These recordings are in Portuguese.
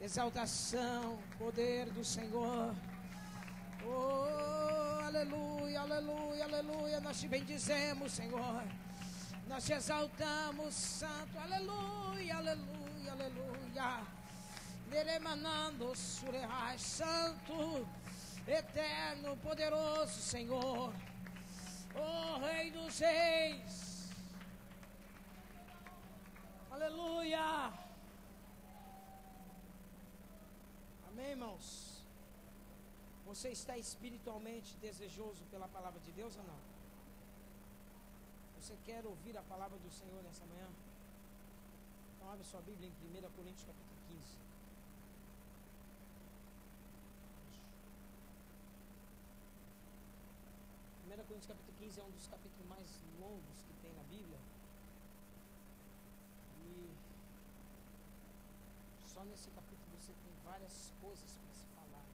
exaltação, poder do Senhor. Oh, aleluia, aleluia, aleluia. Nós te bendizemos, Senhor. Nós te exaltamos, Santo. Aleluia, aleluia, aleluia. Neremanando surehai, Santo, eterno, poderoso Senhor. Oh, Rei dos Reis. Aleluia. Amém, irmãos? Você está espiritualmente desejoso pela palavra de Deus ou não? Você quer ouvir a palavra do Senhor nessa manhã? Então abre sua Bíblia em 1 Coríntios capítulo 15. 1 Coríntios capítulo 15 é um dos capítulos mais longos que tem na Bíblia. E só nesse capítulo você tem várias coisas para se falar.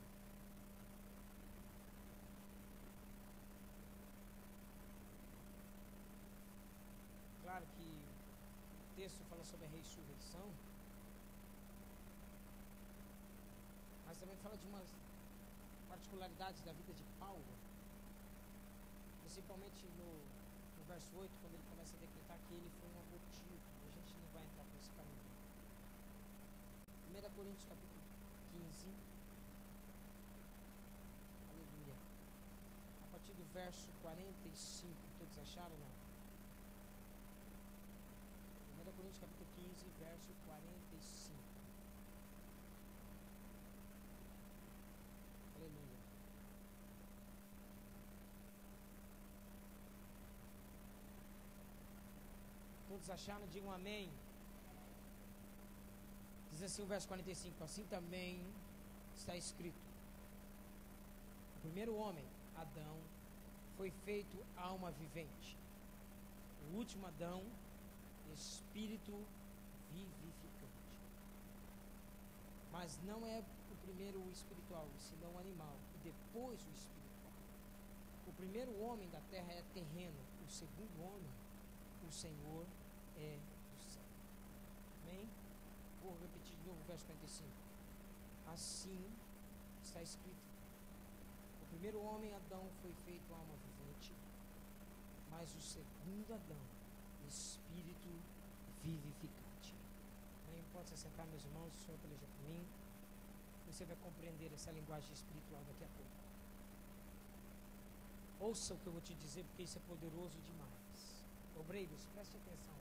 Claro que o texto fala sobre a ressurreição, mas também fala de umas particularidades da vida de Paulo, principalmente no verso 8, quando ele começa a decretar que ele foi um abortivo. A gente não vai entrar por esse caminho. 1 Coríntios capítulo 15, aleluia, a partir do verso 45, todos acharam ou não? 1 Coríntios capítulo 15, verso 45. Aleluia. Todos acharam? Digam amém. Diz assim o verso 45: assim também está escrito: o primeiro homem, Adão, foi feito alma vivente. O último Adão, espírito vivificante. Mas não é o primeiro o espiritual, senão o animal, e depois o espiritual. O primeiro homem da terra é terreno, o segundo homem, o Senhor, é do céu. Amém? Vou repetir de novo o verso 45. Assim está escrito: o primeiro homem, Adão, foi feito alma vivente, mas o segundo Adão, espírito vivificante. Amém? Pode se assentar, meus irmãos. O Senhor peleja por mim. Você vai compreender essa linguagem espiritual daqui a pouco. Ouça o que eu vou te dizer, porque isso é poderoso demais. Obreiros, preste atenção,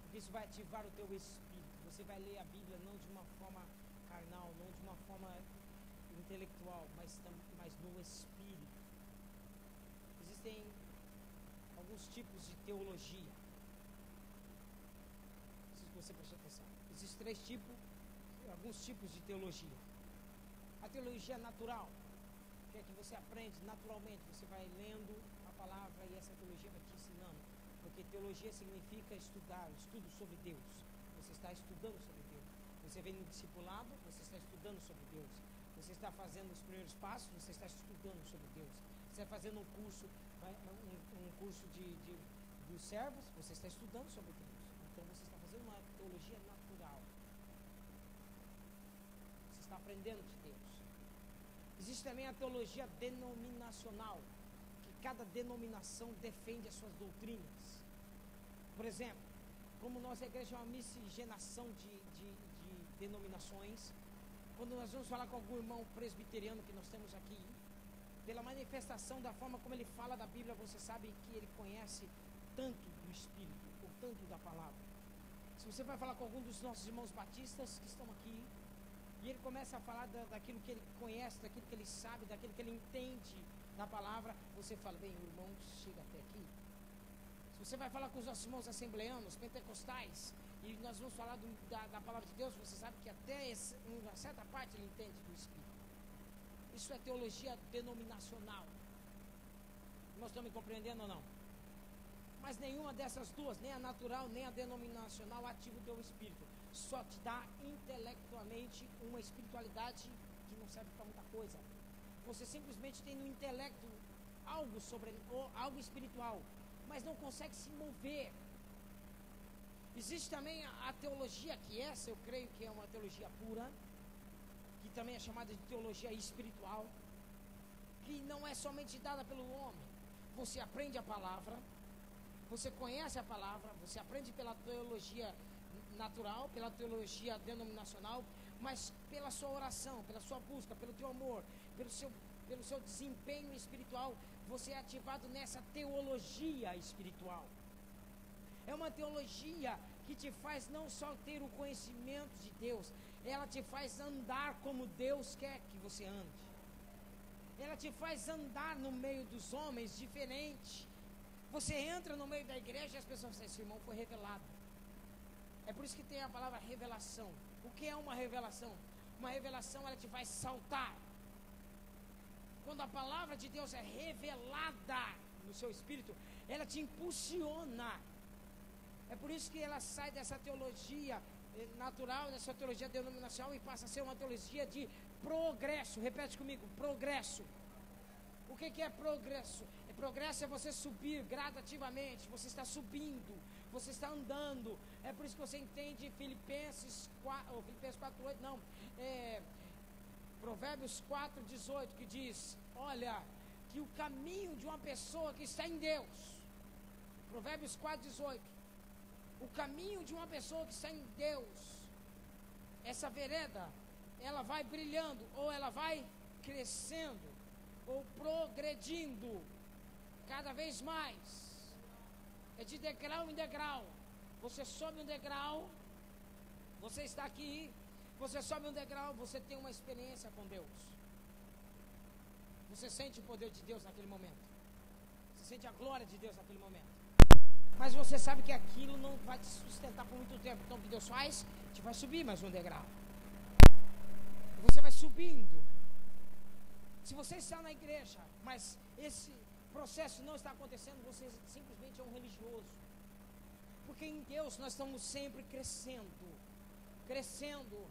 porque isso vai ativar o teu espírito. Você vai ler a Bíblia não de uma forma carnal, não de uma forma intelectual, mas no espírito. Existem alguns tipos de teologia. Preciso que você preste atenção. Existem alguns tipos de teologia. A teologia natural, que é que você aprende naturalmente, você vai lendo a palavra e essa teologia vai te ensinando. Porque teologia significa estudar, estudo sobre Deus. Você está estudando sobre Deus. Você vem no discipulado, você está estudando sobre Deus. Você está fazendo os primeiros passos, você está estudando sobre Deus. Você está fazendo um curso dos servos, você está estudando sobre Deus. Então você está fazendo uma teologia natural. Você está aprendendo de Deus. Existe também a teologia denominacional, que cada denominação defende as suas doutrinas. Por exemplo, como nossa igreja é uma miscigenação de denominações, quando nós vamos falar com algum irmão presbiteriano que nós temos aqui, pela manifestação da forma como ele fala da Bíblia, você sabe que ele conhece tanto do Espírito, ou tanto da palavra. Se você vai falar com algum dos nossos irmãos batistas que estão aqui, e ele começa a falar daquilo que ele conhece, daquilo que ele sabe, daquilo que ele entende da palavra, você fala: bem, o irmão chega até aqui. Se você vai falar com os nossos irmãos assembleanos, pentecostais, e nós vamos falar da palavra de Deus, você sabe que até uma certa parte ele entende do Espírito. Isso é teologia denominacional. Nós estamos compreendendo ou não? Mas nenhuma dessas duas, nem a natural, nem a denominacional, ativa o teu espírito. Só te dá intelectualmente uma espiritualidade que não serve para muita coisa. Você simplesmente tem no intelecto algo espiritual, mas não consegue se mover. Existe também a teologia, que essa eu creio que é uma teologia pura, que também é chamada de teologia espiritual, que não é somente dada pelo homem. Você aprende a palavra, você conhece a palavra, você aprende pela teologia natural, pela teologia denominacional, mas pela sua oração, pela sua busca, pelo teu amor, pelo seu desempenho espiritual, você é ativado nessa teologia espiritual. É uma teologia que te faz não só ter o conhecimento de Deus, ela te faz andar como Deus quer que você ande. Ela te faz andar no meio dos homens diferente. Você entra no meio da igreja e as pessoas dizem: esse irmão foi revelado. É por isso que tem a palavra revelação. O que é uma revelação? Uma revelação, ela te faz saltar. Quando a palavra de Deus é revelada no seu espírito, ela te impulsiona. É por isso que ela sai dessa teologia natural, dessa teologia denominacional, e passa a ser uma teologia de progresso. Repete comigo: progresso. O que é progresso? Progresso é você subir gradativamente. Você está subindo, você está andando. É por isso que você entende Filipenses 4:8, não, Provérbios 4:18, que diz: olha, que o caminho de uma pessoa que está em Deus, Provérbios 4:18, o caminho de uma pessoa que está em Deus, essa vereda, ela vai brilhando, ou ela vai crescendo, ou progredindo cada vez mais. É de degrau em degrau. Você sobe um degrau, você está aqui, você sobe um degrau, você tem uma experiência com Deus. Você sente o poder de Deus naquele momento, você sente a glória de Deus naquele momento. Mas você sabe que aquilo não vai te sustentar por muito tempo. Então o que Deus faz? Te vai subir mais um degrau. Você vai subindo. Se você está na igreja, mas esse processo não está acontecendo, você simplesmente é um religioso. Porque em Deus nós estamos sempre crescendo, crescendo,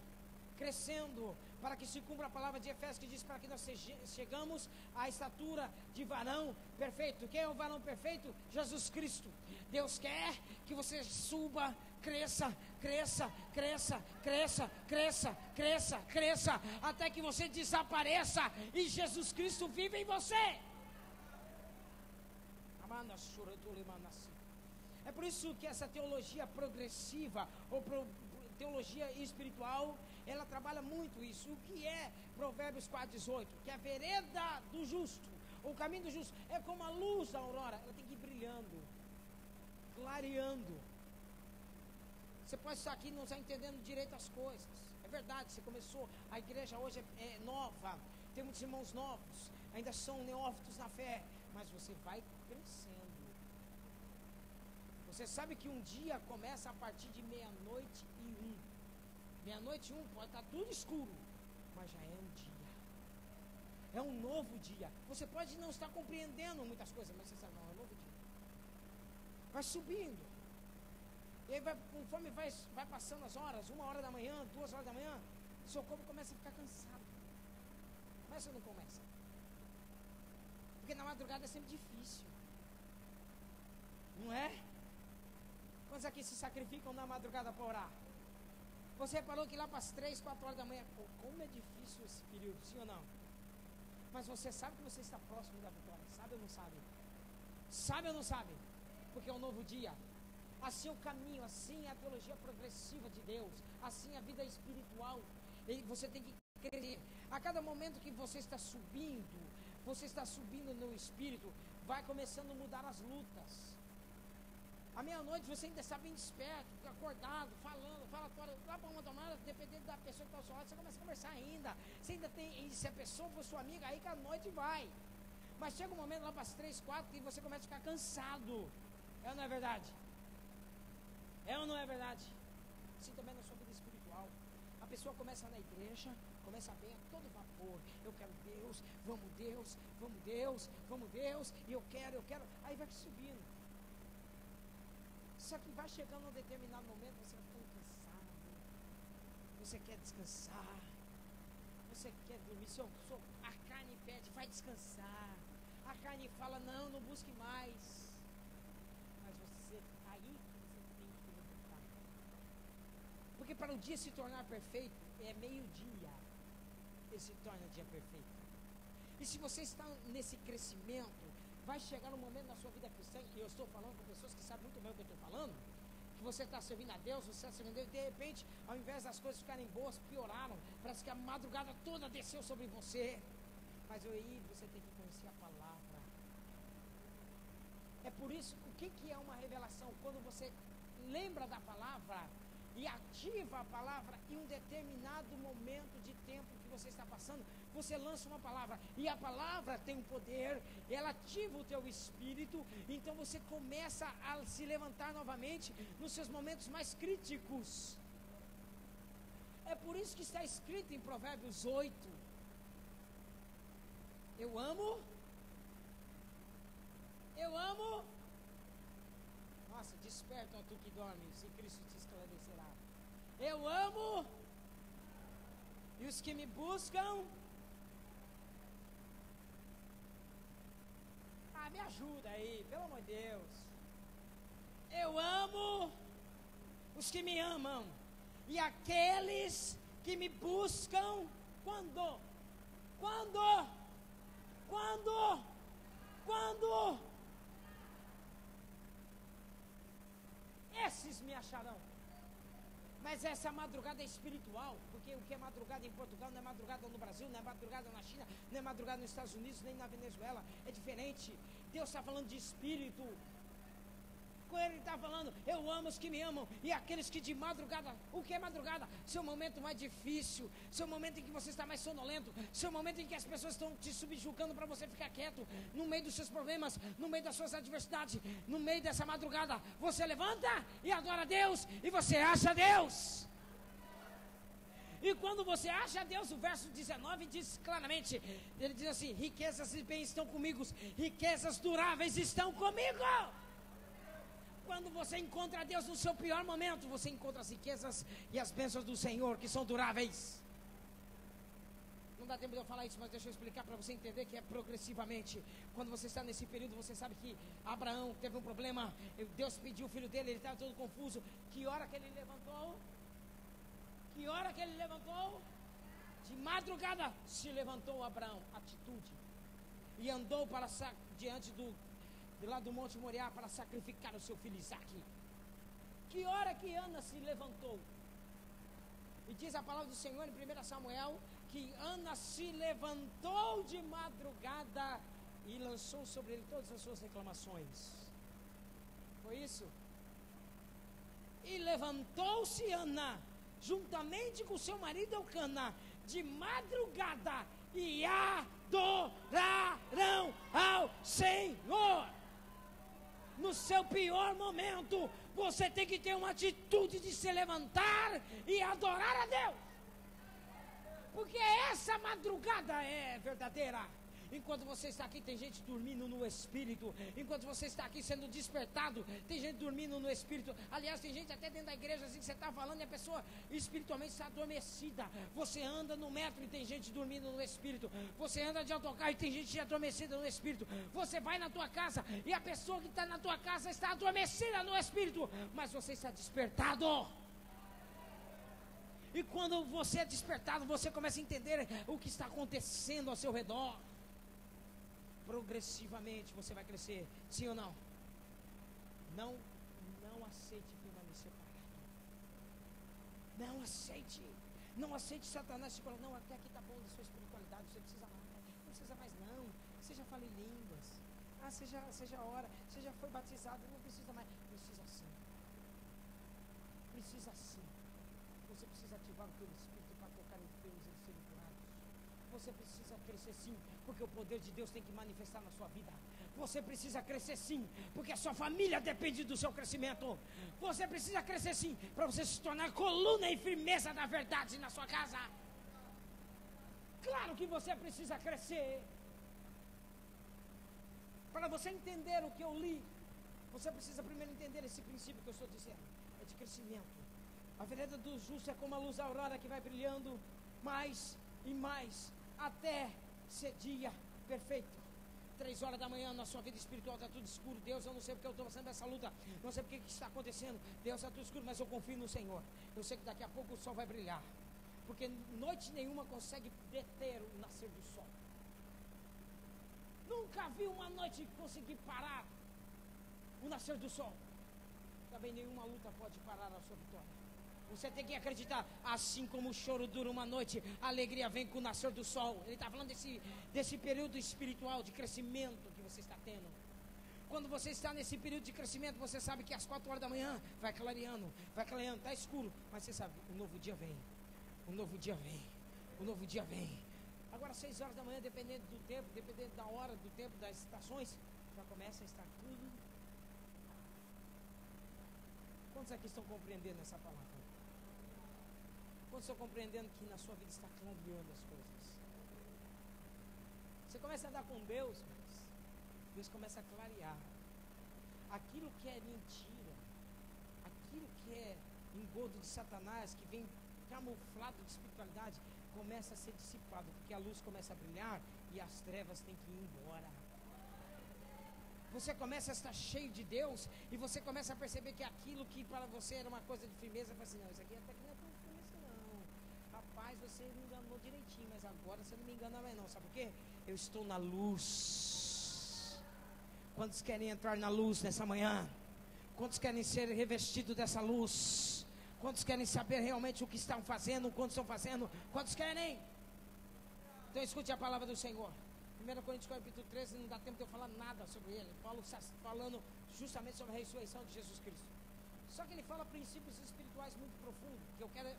crescendo, para que se cumpra a palavra de Efésios, que diz para que nós chegamos à estatura de varão perfeito. Quem é o varão perfeito? Jesus Cristo. Deus quer que você suba, cresça, cresça, cresça, cresça, cresça, cresça, cresça, até que você desapareça e Jesus Cristo vive em você. É por isso que essa teologia progressiva, ou teologia espiritual, ela trabalha muito isso. O que é Provérbios 4:18? Que a vereda do justo, o caminho do justo, é como a luz da aurora. Ela tem que ir brilhando, clareando. Você pode estar aqui e não estar entendendo direito as coisas. É verdade, você começou, a igreja hoje é nova, tem muitos irmãos novos, ainda são neófitos na fé, mas você vai crescendo. Você sabe que um dia começa a partir de 00:01. 00:01 pode estar tudo escuro, mas já é um dia. É um novo dia. Você pode não estar compreendendo muitas coisas, mas você sabe, não, é um novo dia. Vai subindo. E aí conforme vai passando as horas, 1h da manhã, 2h da manhã, seu corpo começa a ficar cansado. Começa ou não começa? Porque na madrugada é sempre difícil. Não é? Quantos aqui se sacrificam na madrugada para orar? Você reparou que lá para as 3, 4 horas da manhã, como é difícil esse período, sim ou não? Mas você sabe que você está próximo da vitória, sabe ou não sabe? Sabe ou não sabe? Porque é um novo dia. Assim é o caminho, assim é a teologia progressiva de Deus, assim é a vida espiritual. E você tem que crer. A cada momento que você está subindo no espírito, vai começando a mudar as lutas. À meia-noite você ainda está bem desperto, acordado, falando, fala lá para uma tomada, dependendo da pessoa que está ao seu lado, você começa a conversar ainda. Você ainda tem, se a pessoa for sua amiga, aí que a noite vai. Mas chega um momento lá para as 3, 4, que você começa a ficar cansado. É ou não é verdade? É ou não é verdade? Assim também na sua vida espiritual. A pessoa começa na igreja, começa bem a todo vapor. Eu quero Deus, vamos Deus, vamos Deus, vamos Deus, e eu quero. Aí vai subindo. Só que vai chegando um determinado momento, você vai ficando cansado. Você quer descansar. Você quer dormir. A carne pede, vai descansar. A carne fala, não busque mais. Mas aí você tem que levantar. Porque para o dia se tornar perfeito, é meio-dia, ele se torna dia perfeito. E se você está nesse crescimento, vai chegar um momento na sua vida cristã, e eu estou falando com pessoas que sabem muito bem o que eu estou falando, que você está servindo a Deus, você está servindo a Deus, e de repente, ao invés das coisas ficarem boas, pioraram, parece que a madrugada toda desceu sobre você. Mas aí você tem que conhecer a palavra. É por isso, o que é uma revelação? Quando você lembra da palavra e ativa a palavra em um determinado momento de tempo que você está passando, você lança uma palavra, e a palavra tem um poder, ela ativa o teu espírito, então você começa a se levantar novamente nos seus momentos mais críticos. É por isso que está escrito em Provérbios 8, eu amo, nossa, desperta, ó tu que dormes, e Cristo te esclarecerá. Eu amo, e os que me buscam, me ajuda aí, pelo amor de Deus. Eu amo os que me amam, e aqueles que me buscam, quando? Esses me acharão. Mas essa madrugada é espiritual, porque o que é madrugada em Portugal não é madrugada no Brasil, não é madrugada na China, não é madrugada nos Estados Unidos, nem na Venezuela, é diferente. Deus está falando de espírito. Com ele está falando, eu amo os que me amam, e aqueles que de madrugada, o que é madrugada? Seu momento mais difícil, seu momento em que você está mais sonolento, seu momento em que as pessoas estão te subjugando para você ficar quieto, no meio dos seus problemas, no meio das suas adversidades, no meio dessa madrugada, você levanta e adora a Deus, e você acha Deus. E quando você acha Deus, o verso 19 diz claramente, ele diz assim, riquezas e bens estão comigo, riquezas duráveis estão comigo. Quando você encontra Deus no seu pior momento, você encontra as riquezas e as bênçãos do Senhor, que são duráveis. Não dá tempo de eu falar isso, mas deixa eu explicar para você entender que é progressivamente. Quando você está nesse período, você sabe que Abraão teve um problema, Deus pediu o filho dele, ele estava todo confuso. Que hora que ele levantou? De madrugada se levantou Abraão, atitude, e andou para diante lá do Monte Moriá para sacrificar o seu filho Isaque. Que hora que Ana se levantou? E diz a palavra do Senhor em 1 Samuel que Ana se levantou de madrugada e lançou sobre ele todas as suas reclamações. Foi isso? E levantou-se Ana juntamente com seu marido Eucana de madrugada e adorarão ao Senhor. No seu pior momento, você tem que ter uma atitude de se levantar e adorar a Deus, porque essa madrugada é verdadeira. Enquanto você está aqui, tem gente dormindo no Espírito. Enquanto você está aqui sendo despertado, tem gente dormindo no Espírito. Aliás, tem gente até dentro da igreja assim que você está falando e a pessoa espiritualmente está adormecida. Você anda no metro e tem gente dormindo no Espírito. Você anda de autocarro e tem gente adormecida no Espírito. Você vai na tua casa e a pessoa que está na tua casa está adormecida no Espírito, mas você está despertado. E quando você é despertado, você começa a entender o que está acontecendo ao seu redor. Progressivamente você vai crescer, sim ou não? Não aceite permanecer parado. Não aceite Satanás te falar, não, até aqui está bom da sua espiritualidade, você precisa mais, não precisa mais não, você já fala em línguas, você já ora, você já foi batizado, não precisa mais. Precisa sim. Você precisa ativar o teu espírito para tocar enfermos e serem curados. Você precisa crescer sim, porque o poder de Deus tem que manifestar na sua vida. Você precisa crescer sim, porque a sua família depende do seu crescimento. Você precisa crescer sim, para você se tornar coluna e firmeza da verdade na sua casa. Claro que você precisa crescer. Para você entender o que eu li, você precisa primeiro entender esse princípio que eu estou dizendo, é de crescimento. A vereda do justo é como a luz da aurora que vai brilhando mais e mais, até ser dia perfeito. 3 horas da manhã, na sua vida espiritual está tudo escuro. Deus, eu não sei porque eu estou passando essa luta, não sei porque que está acontecendo. Deus, está tudo escuro, mas eu confio no Senhor. Eu sei que daqui a pouco o sol vai brilhar, porque noite nenhuma consegue deter o nascer do sol. Nunca vi uma noite conseguir parar o nascer do sol. Também nenhuma luta pode parar a sua vitória. Você tem que acreditar, assim como o choro dura uma noite, a alegria vem com o nascer do sol. Ele está falando desse período espiritual de crescimento que você está tendo. Quando você está nesse período de crescimento, você sabe que às 4 horas da manhã vai clareando, está escuro, mas você sabe, o novo dia vem, o novo dia vem, o novo dia vem. Agora 6 horas da manhã, dependendo do tempo, dependendo da hora, do tempo, das estações, já começa a estar tudo. Quantos aqui estão compreendendo essa palavra? Quantos estão compreendendo que na sua vida está clareando as coisas? Você começa a andar com Deus, mas Deus começa a clarear. Aquilo que é mentira, aquilo que é engodo de Satanás, que vem camuflado de espiritualidade, começa a ser dissipado, porque a luz começa a brilhar e as trevas têm que ir embora. Você começa a estar cheio de Deus e você começa a perceber que aquilo que para você era uma coisa de firmeza, fala assim, não, isso aqui até que não é tão firmeza não. Rapaz, você me enganou direitinho, mas agora você não me engana mais não. Sabe por quê? Eu estou na luz. Quantos querem entrar na luz nessa manhã? Quantos querem ser revestidos dessa luz? Quantos querem saber realmente o que estão fazendo, quanto estão fazendo? Quantos querem? Então escute a palavra do Senhor. 1 Coríntios capítulo 13, não dá tempo de eu falar nada sobre ele. Paulo está falando justamente sobre a ressurreição de Jesus Cristo. Só que ele fala princípios espirituais muito profundos, que eu quero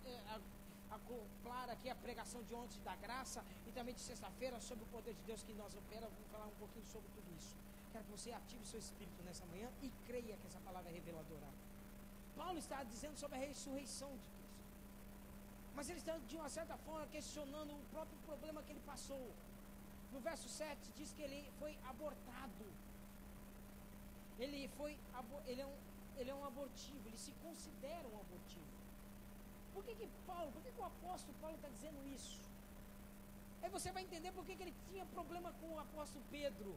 acoplar aqui a pregação de ontem da graça e também de sexta-feira sobre o poder de Deus que nós opera. Vamos falar um pouquinho sobre tudo isso. Quero que você ative seu espírito nessa manhã e creia que essa palavra é reveladora. Paulo está dizendo sobre a ressurreição de Cristo, mas ele está de uma certa forma questionando o próprio problema que ele passou. No verso 7 diz que ele foi abortado. Ele é um abortivo, ele se considera um abortivo. Por que o apóstolo Paulo está dizendo isso? Aí você vai entender por que ele tinha problema com o apóstolo Pedro.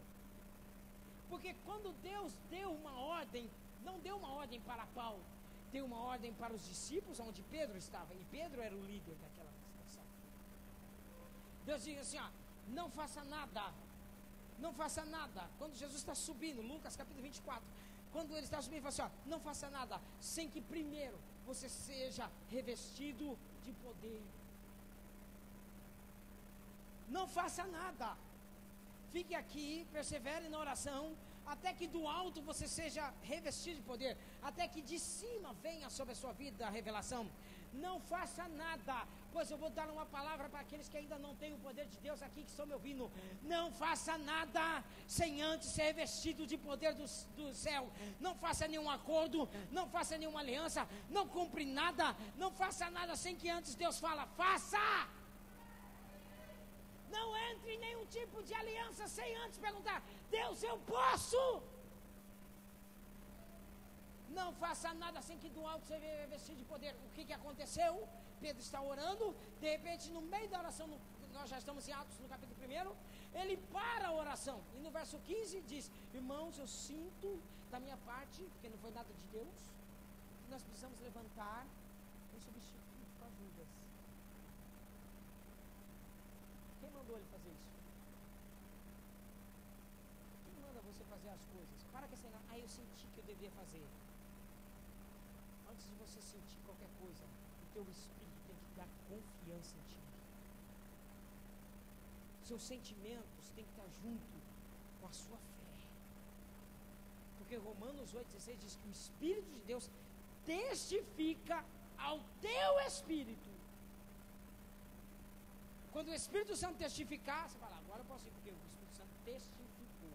Porque quando Deus deu uma ordem, não deu uma ordem para Paulo, deu uma ordem para os discípulos, onde Pedro estava, e Pedro era o líder daquela situação. Deus diz assim, não faça nada, não faça nada. Quando Jesus está subindo, Lucas capítulo 24, quando ele está subindo, ele fala assim, não faça nada, sem que primeiro você seja revestido de poder. Não faça nada, fique aqui, persevere na oração, até que do alto você seja revestido de poder, até que de cima venha sobre a sua vida a revelação. Não faça nada, pois eu vou dar uma palavra para aqueles que ainda não têm o poder de Deus aqui, que estão me ouvindo. Não faça nada sem antes ser revestido de poder do céu. Não faça nenhum acordo, não faça nenhuma aliança, não cumpre nada, não faça nada sem que antes Deus fala, faça. Não entre em nenhum tipo de aliança sem antes perguntar, Deus, eu posso? Não faça nada sem que do alto você venha revestido de poder. O que aconteceu? Pedro está orando, de repente no meio da oração, nós já estamos em Atos no capítulo 1, ele para a oração, e no verso 15 diz, irmãos, eu sinto da minha parte, porque não foi nada de Deus, que nós precisamos levantar um substituto para Judas. Quem mandou ele fazer isso? Quem manda você fazer as coisas? Para que você não, eu senti que eu devia fazer. Antes de você sentir qualquer coisa, o teu espírito tem que dar confiança em ti. Seus sentimentos têm que estar junto com a sua fé. Porque Romanos 8,16 diz que o Espírito de Deus testifica ao teu espírito. Quando o Espírito Santo testificar, você fala, agora eu posso ir, porque o Espírito Santo testificou.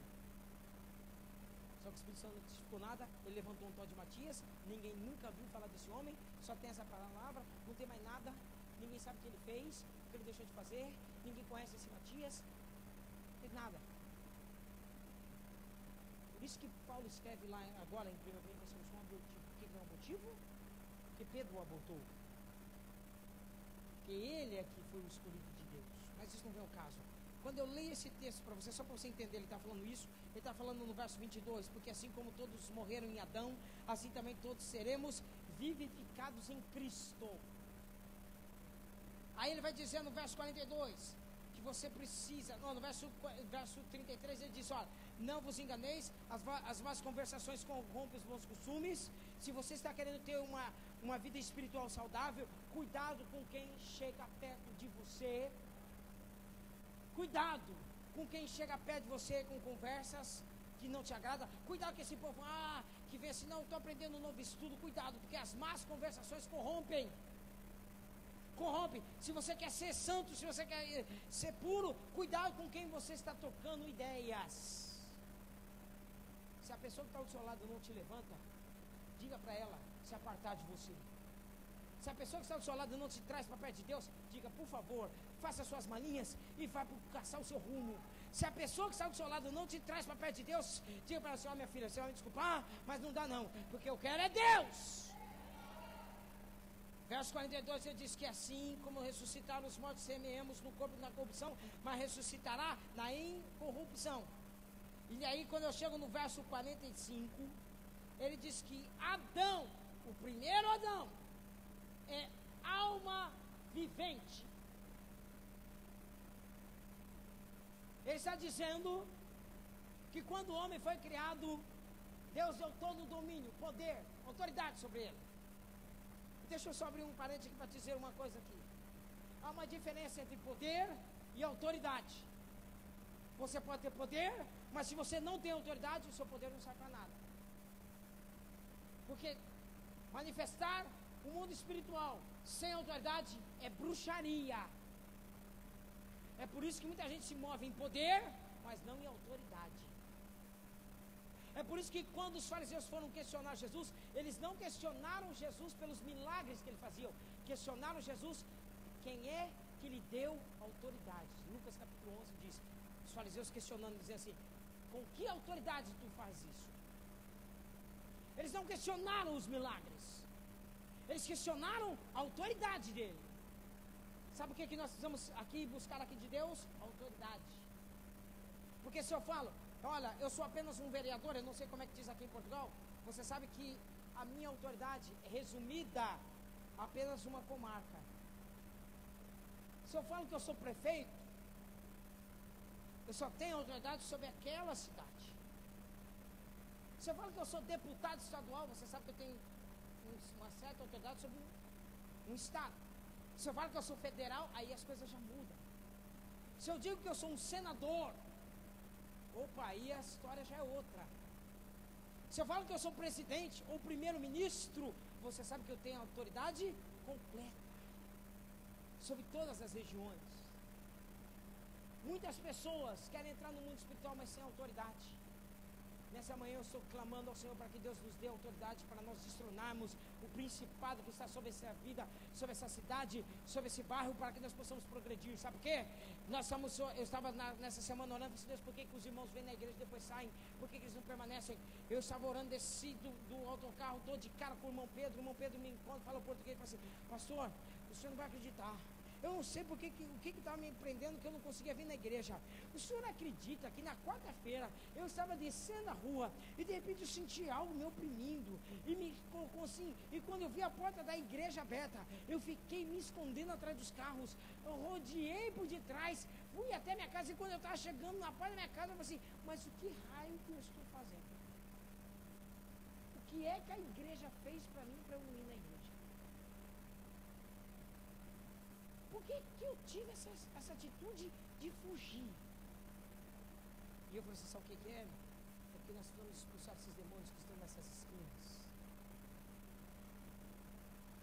Só que o Espírito Santo não testificou nada, ele levantou um tal de Matias, ninguém nunca viu falar desse homem, só tem essa palavra, não tem mais nada, ninguém sabe o que ele fez, o que ele deixou de fazer, ninguém conhece esse Matias, não tem nada. Por isso que Paulo escreve lá agora em 1 Coríntios, um abortivo. Por que é um abortivo? Porque Pedro o abortou. Porque ele é que foi o escolhido de Deus. Mas isso não é o caso. Quando eu leio esse texto para você, só para você entender, ele está falando isso, ele está falando no verso 22, porque assim como todos morreram em Adão, assim também todos seremos vivificados em Cristo. Aí ele vai dizer no verso 42, que você precisa, no verso 33 ele diz, olha, não vos enganeis, as más conversações corrompem os bons costumes. Se você está querendo ter uma vida espiritual saudável, cuidado com quem chega perto de você. Cuidado com quem chega perto de você com conversas que não te agradam. Cuidado com esse povo que vê assim, não, estou aprendendo um novo estudo. Cuidado, porque as más conversações corrompem. Se você quer ser santo, se você quer ser puro, cuidado com quem você está trocando ideias. Se a pessoa que está ao seu lado não te levanta, diga para ela se apartar de você. Se a pessoa que está do seu lado não te traz para perto de Deus, diga, por favor, faça suas malinhas e vá caçar o seu rumo. Se a pessoa que está do seu lado não te traz para perto de Deus, diga para ela assim, minha filha, você vai me desculpar, mas não dá não, porque eu quero é Deus. Verso 42, ele diz que assim como ressuscitaram os mortos, semeemos no corpo na corrupção, mas ressuscitará na incorrupção. E aí quando eu chego no verso 45, ele diz que Adão, o primeiro Adão, é alma vivente. Ele está dizendo que quando o homem foi criado, Deus deu todo o domínio, poder, autoridade sobre ele. Deixa eu só abrir um parênteses aqui para dizer uma coisa aqui. Há uma diferença entre poder e autoridade. Você pode ter poder, mas se você não tem autoridade, o seu poder não serve para nada. Porque manifestar o mundo espiritual sem autoridade é bruxaria. É por isso que muita gente se move em poder, mas não em autoridade. É por isso que quando os fariseus foram questionar Jesus, eles não questionaram Jesus pelos milagres que ele fazia, questionaram Jesus, quem é que lhe deu autoridade. Lucas capítulo 11 diz, os fariseus questionando, dizendo assim, com que autoridade tu faz isso? Eles não questionaram os milagres, eles questionaram a autoridade dele. Sabe o que nós precisamos aqui buscar aqui de Deus? Autoridade. Porque se eu falo, olha, eu sou apenas um vereador, eu não sei como é que diz aqui em Portugal, você sabe que a minha autoridade é resumida a apenas uma comarca. Se eu falo que eu sou prefeito, eu só tenho autoridade sobre aquela cidade. Se eu falo que eu sou deputado estadual, você sabe que eu tenho uma certa autoridade sobre um estado. Se eu falo que eu sou federal, aí as coisas já mudam. Se eu digo que eu sou um senador, opa, aí a história já é outra. Se eu falo que eu sou presidente ou primeiro-ministro, você sabe que eu tenho autoridade completa sobre todas as regiões. Muitas pessoas querem entrar no mundo espiritual, mas sem autoridade. Nessa manhã eu estou clamando ao Senhor para que Deus nos dê autoridade para nós destronarmos o principado que está sobre essa vida, sobre essa cidade, sobre esse bairro, para que nós possamos progredir. Sabe por quê? Eu estava nessa semana orando, Deus, por que os irmãos vêm na igreja e depois saem? Por que eles não permanecem? Eu estava orando, desci do autocarro, dou de cara com o irmão Pedro me encontra, fala português, fala assim, pastor, o senhor não vai acreditar. Eu não sei o que estava me prendendo, que eu não conseguia vir na igreja. O senhor acredita que na quarta-feira eu estava descendo a rua e de repente eu senti algo me oprimindo e me colocou assim, e quando eu vi a porta da igreja aberta, eu fiquei me escondendo atrás dos carros, eu rodeei por detrás, fui até minha casa, e quando eu estava chegando na porta da minha casa, eu falei assim, mas o que raio que eu estou fazendo? O que é que a igreja fez para mim para eu não ir na igreja? Por que eu tive essa atitude de fugir? E eu falei assim, sabe o que é? É porque nós precisamos expulsar esses demônios que estão nessas esquinas,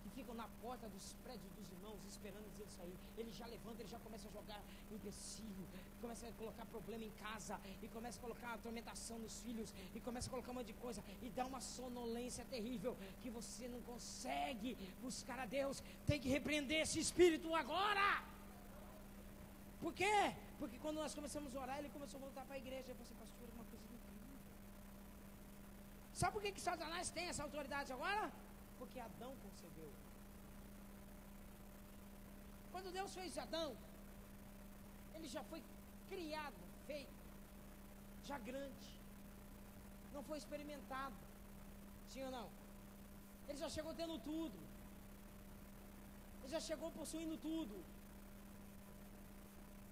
que ficam na porta dos prédios dos irmãos, esperando eles sair. Ele já levanta, ele já começa a jogar empecilho, começa a colocar problema em casa, e começa a colocar atormentação nos filhos, e começa a colocar um monte de coisa, e dá uma sonolência terrível, que você não consegue buscar a Deus. Tem que repreender esse espírito agora. Por quê? Porque quando nós começamos a orar, ele começou a voltar para a igreja. Eu falei assim, pastor, uma coisa incrível. Sabe por que Satanás tem essa autoridade agora? Porque Adão concebeu. Quando Deus fez Adão, ele já foi criado, feito, já grande. Não foi experimentado. Sim ou não? Ele já chegou tendo tudo. Ele já chegou possuindo tudo.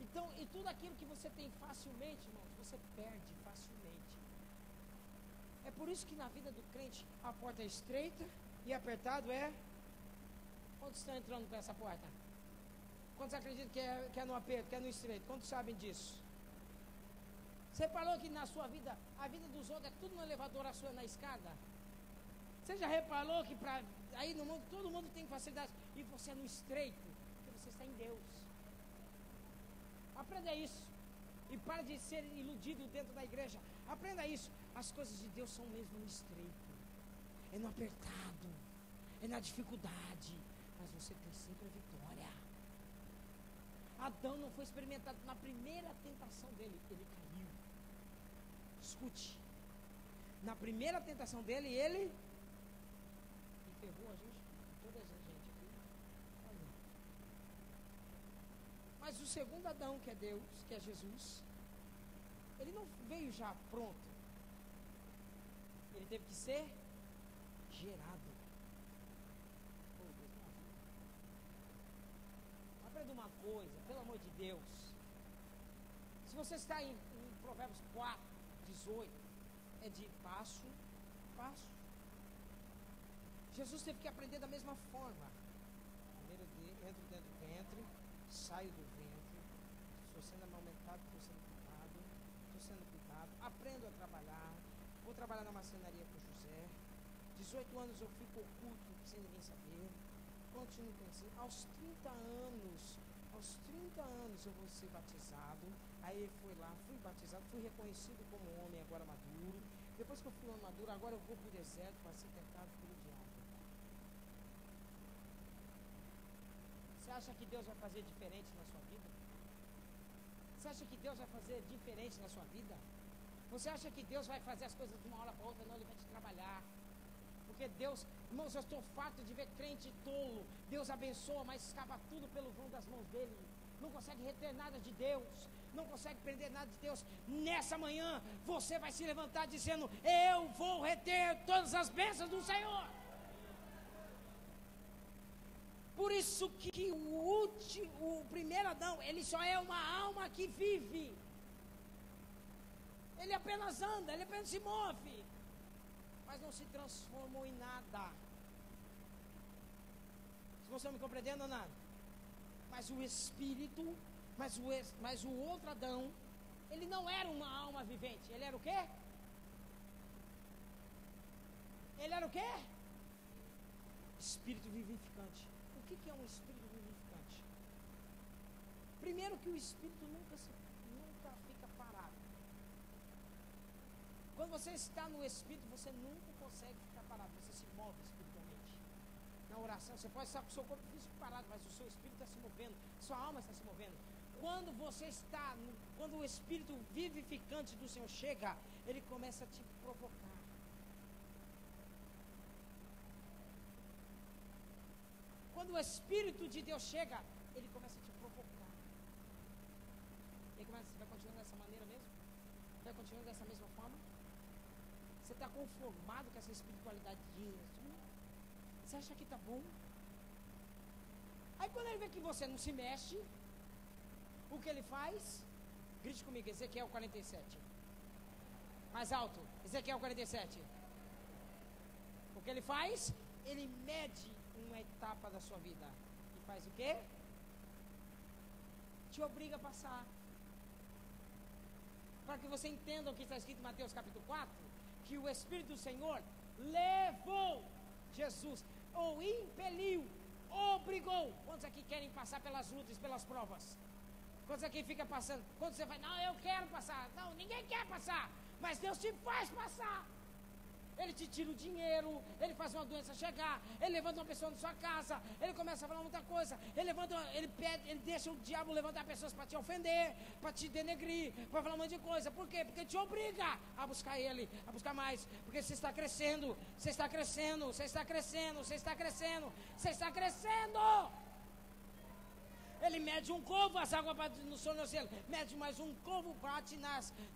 Então, e tudo aquilo que você tem facilmente, irmãos, você perde facilmente. É por isso que na vida do crente a porta é estreita e apertado é. Quantos estão entrando por essa porta? Quantos acreditam que é no aperto, que é no estreito? Quantos sabem disso? Você falou que na sua vida, a vida dos outros é tudo no elevador, a sua é na escada? Você já reparou que aí no mundo, todo mundo tem facilidade e você é no estreito, porque você está em Deus. Aprenda isso. E para de ser iludido dentro da igreja. Aprenda isso. As coisas de Deus são mesmo no estreito. É no apertado. É na dificuldade. Mas você tem sempre a vitória. Adão não foi experimentado na primeira tentação dele. Ele caiu. Escute. Na primeira tentação dele, ele ferrou a gente, toda a gente aqui. Mas o segundo Adão, que é Deus, que é Jesus, ele não veio já pronto. Ele teve que ser gerado. Aprenda uma coisa, pelo amor de Deus. Se você está em Provérbios 4, 18, é de passo, passo. Jesus teve que aprender da mesma forma. Primeiro entro dentro do ventre, saio do ventre, estou sendo amamentado, estou sendo cuidado, aprendo a trabalhar, vou trabalhar na marcenaria com José. 18 anos eu fico oculto, sem ninguém saber, continuo crescendo. Aos 30 anos eu vou ser batizado. Aí ele foi lá, fui batizado, fui reconhecido como homem agora maduro. Depois que eu fui homem maduro, agora eu vou para o deserto para ser tentado pelo diabo. Você acha que Deus vai fazer diferente na sua vida? Você acha que Deus vai fazer diferente na sua vida? Você acha que Deus vai fazer as coisas de uma hora para outra? Não, Ele vai te trabalhar. Porque Deus, irmãos, eu estou farto de ver crente tolo. Deus abençoa, mas escapa tudo pelo vão das mãos dele. Não consegue reter nada de Deus. Não consegue prender nada de Deus. Nessa manhã, você vai se levantar dizendo: eu vou reter todas as bênçãos do Senhor. Por isso que o primeiro Adão, ele só é uma alma que vive. Ele apenas anda, ele apenas se move, mas não se transformou em nada. Se você me compreendendo ou não? Mas o Espírito, mas o outro Adão, ele não era uma alma vivente. Ele era o quê? Ele era o quê? Espírito vivificante. O que é um espírito vivificante? Primeiro que o espírito nunca fica parado. Quando você está no espírito, você nunca consegue ficar parado. Você se move espiritualmente. Na oração, você pode estar com o seu corpo físico parado, mas o seu espírito está se movendo, sua alma está se movendo. Quando o espírito vivificante do Senhor chega, ele começa a te provocar. Quando o Espírito de Deus chega, ele começa a te provocar. E você vai continuando dessa maneira mesmo? Vai continuando dessa mesma forma? Você está conformado com essa espiritualidade? Você acha que está bom? Aí quando ele vê que você não se mexe, o que ele faz? Grite comigo, Ezequiel 47. Mais alto, Ezequiel 47. O que ele faz? Ele mede uma etapa da sua vida e faz o quê? Te obriga a passar. Para que você entenda o que está escrito em Mateus capítulo 4, que o Espírito do Senhor levou Jesus, ou impeliu, obrigou. Quantos aqui querem passar pelas lutas, pelas provas? Quantos aqui fica passando? Quando você vai, não, eu quero passar. Não, ninguém quer passar, mas Deus te faz passar. Ele te tira o dinheiro, ele faz uma doença chegar, ele levanta uma pessoa na sua casa, ele começa a falar muita coisa, ele deixa o diabo levantar pessoas para te ofender, para te denegrir, para falar um monte de coisa. Por quê? Porque te obriga a buscar ele, a buscar mais, porque você está crescendo, você está crescendo, você está crescendo, você está crescendo, você está crescendo. Ele mede um covo, as águas batem no tornozelo. Mede mais um covo, bate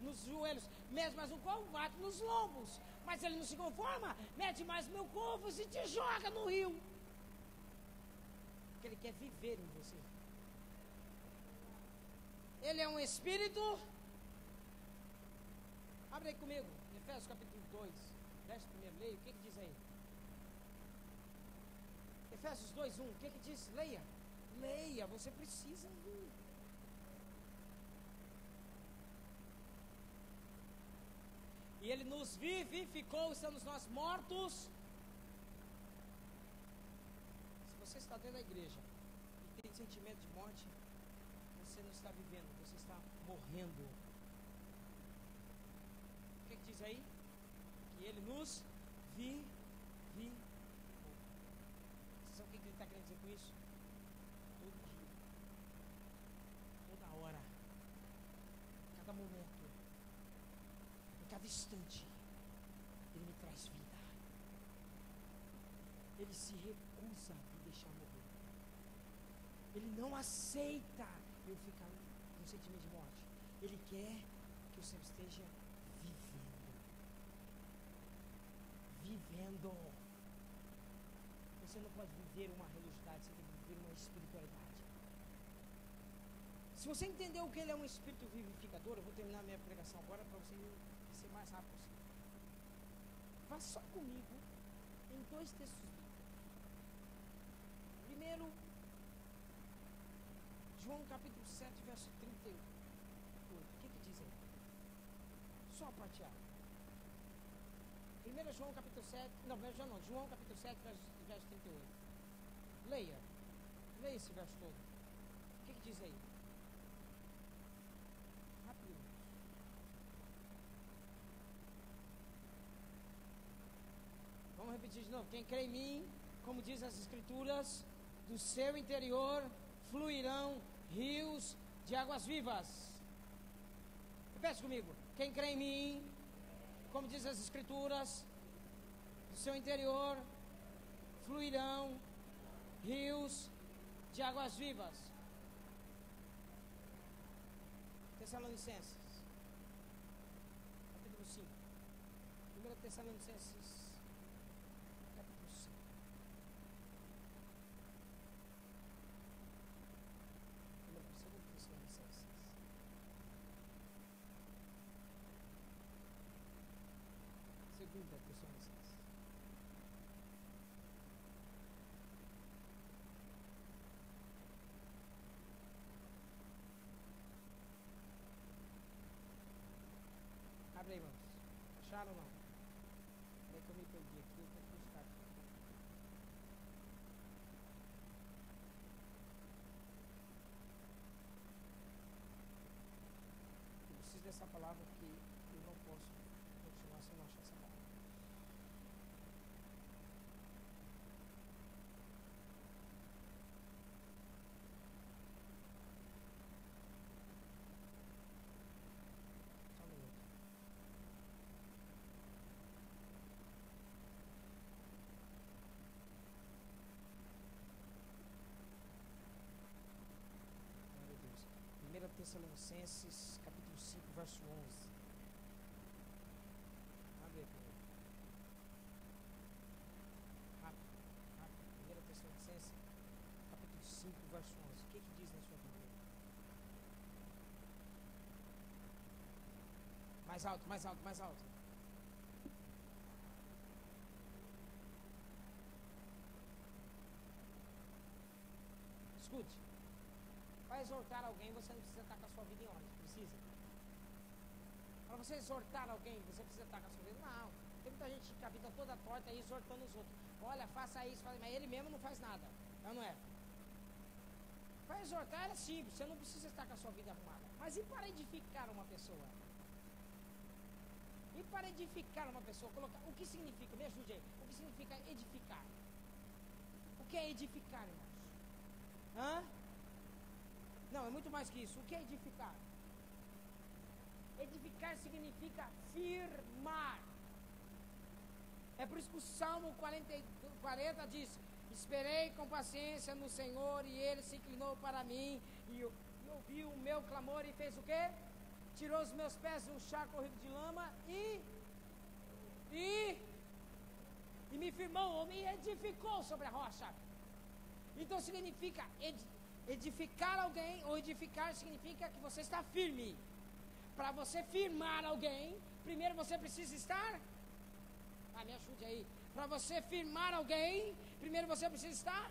nos joelhos. Mede mais um covo, bate nos lombos. Mas ele não se conforma, mede mais 1000 covos e te joga no rio. Porque ele quer viver em você. Ele é um espírito. Abre aí comigo, Efésios capítulo 2, verso 1, leia, o que diz aí? Efésios 2:1, o que diz? Leia, leia, você precisa ler. E ele nos vivificou, estamos nós mortos. Se você está dentro da igreja e tem sentimento de morte, você não está vivendo, você está morrendo. O que diz aí? Que ele nos vivificou. Você sabe o que ele está querendo dizer com isso? Todo dia, toda hora, cada momento, em cada instante, ele me traz vida. Ele se recusa a me deixar morrer. Ele não aceita eu ficar no sentimento de morte. Ele quer que eu sempre esteja vivendo. Você não pode viver uma religiosidade, você tem que viver uma espiritualidade. Se você entender o que ele é um espírito vivificador, eu vou terminar minha pregação agora para você ser mais rápido possível. Vá só comigo em 2 textos bíblicos. Primeiro, João capítulo 7, verso 38. O que diz aí? Só a parte A. 1 João capítulo 7, João capítulo 7, verso 38. Leia esse verso todo. O que diz aí? Rápido. Vamos repetir de novo. Quem crê em mim, como diz as escrituras, do seu interior fluirão rios de águas vivas. Repete comigo. Quem crê em mim, como diz as escrituras, do seu interior fluirão rios de águas vivas. Tessalonicenses, capítulo 5. 1 Tessalonicenses, capítulo 5. Segunda Tessalonicenses. Abre aí, irmãos. Acharam ou não? É que eu me perdi aqui, eu tenho que buscar aqui. Eu preciso dessa palavra porque eu não posso continuar se eu não achar essa palavra. Só um minuto. Glória a Deus. 1 Tessalonicenses, capítulo 5, verso 11. Abre aí comigo. Rápido. 1 Tessalonicenses, capítulo 5, verso 11. O que diz na sua Bíblia? Mais alto, mais alto, mais alto. Escute. Para exortar alguém, você não precisa estar com a sua vida em ordem. Precisa? Para você exortar alguém, você precisa estar com a sua vida? Não. Tem muita gente com a vida toda torta aí exortando os outros. Olha, faça isso, mas ele mesmo não faz nada. Não é? Para exortar é simples, você não precisa estar com a sua vida arrumada. Mas e para edificar uma pessoa? E para edificar uma pessoa, o que significa? Me ajude aí. O que significa edificar? O que é edificar, irmãos? Hã? Não, é muito mais que isso. O que é edificar? Edificar significa firmar. É por isso que o Salmo 40 diz: Esperei com paciência no Senhor, e Ele se inclinou para mim, e ouviu o meu clamor, e fez o quê? Tirou os meus pés do chá corrido de lama, e me firmou, ou me edificou sobre a rocha. Então significa edificar alguém, ou edificar significa que você está firme. Para você firmar alguém, primeiro você precisa estar, me ajude aí. Para você firmar alguém, primeiro você precisa estar.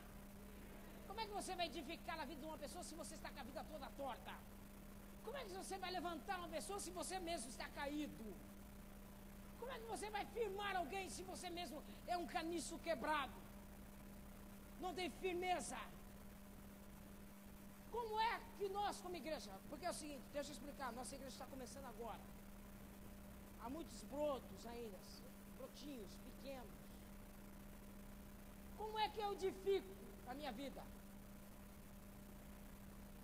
Como é que você vai edificar a vida de uma pessoa se você está com a vida toda torta? Como é que você vai levantar uma pessoa se você mesmo está caído? Como é que você vai firmar alguém se você mesmo é um caniço quebrado? Não tem firmeza. Como é que nós, como igreja, porque é o seguinte, deixa eu explicar, nossa igreja está começando agora. Há muitos brotos ainda, brotinhos pequenos. Como é que eu edifico a minha vida?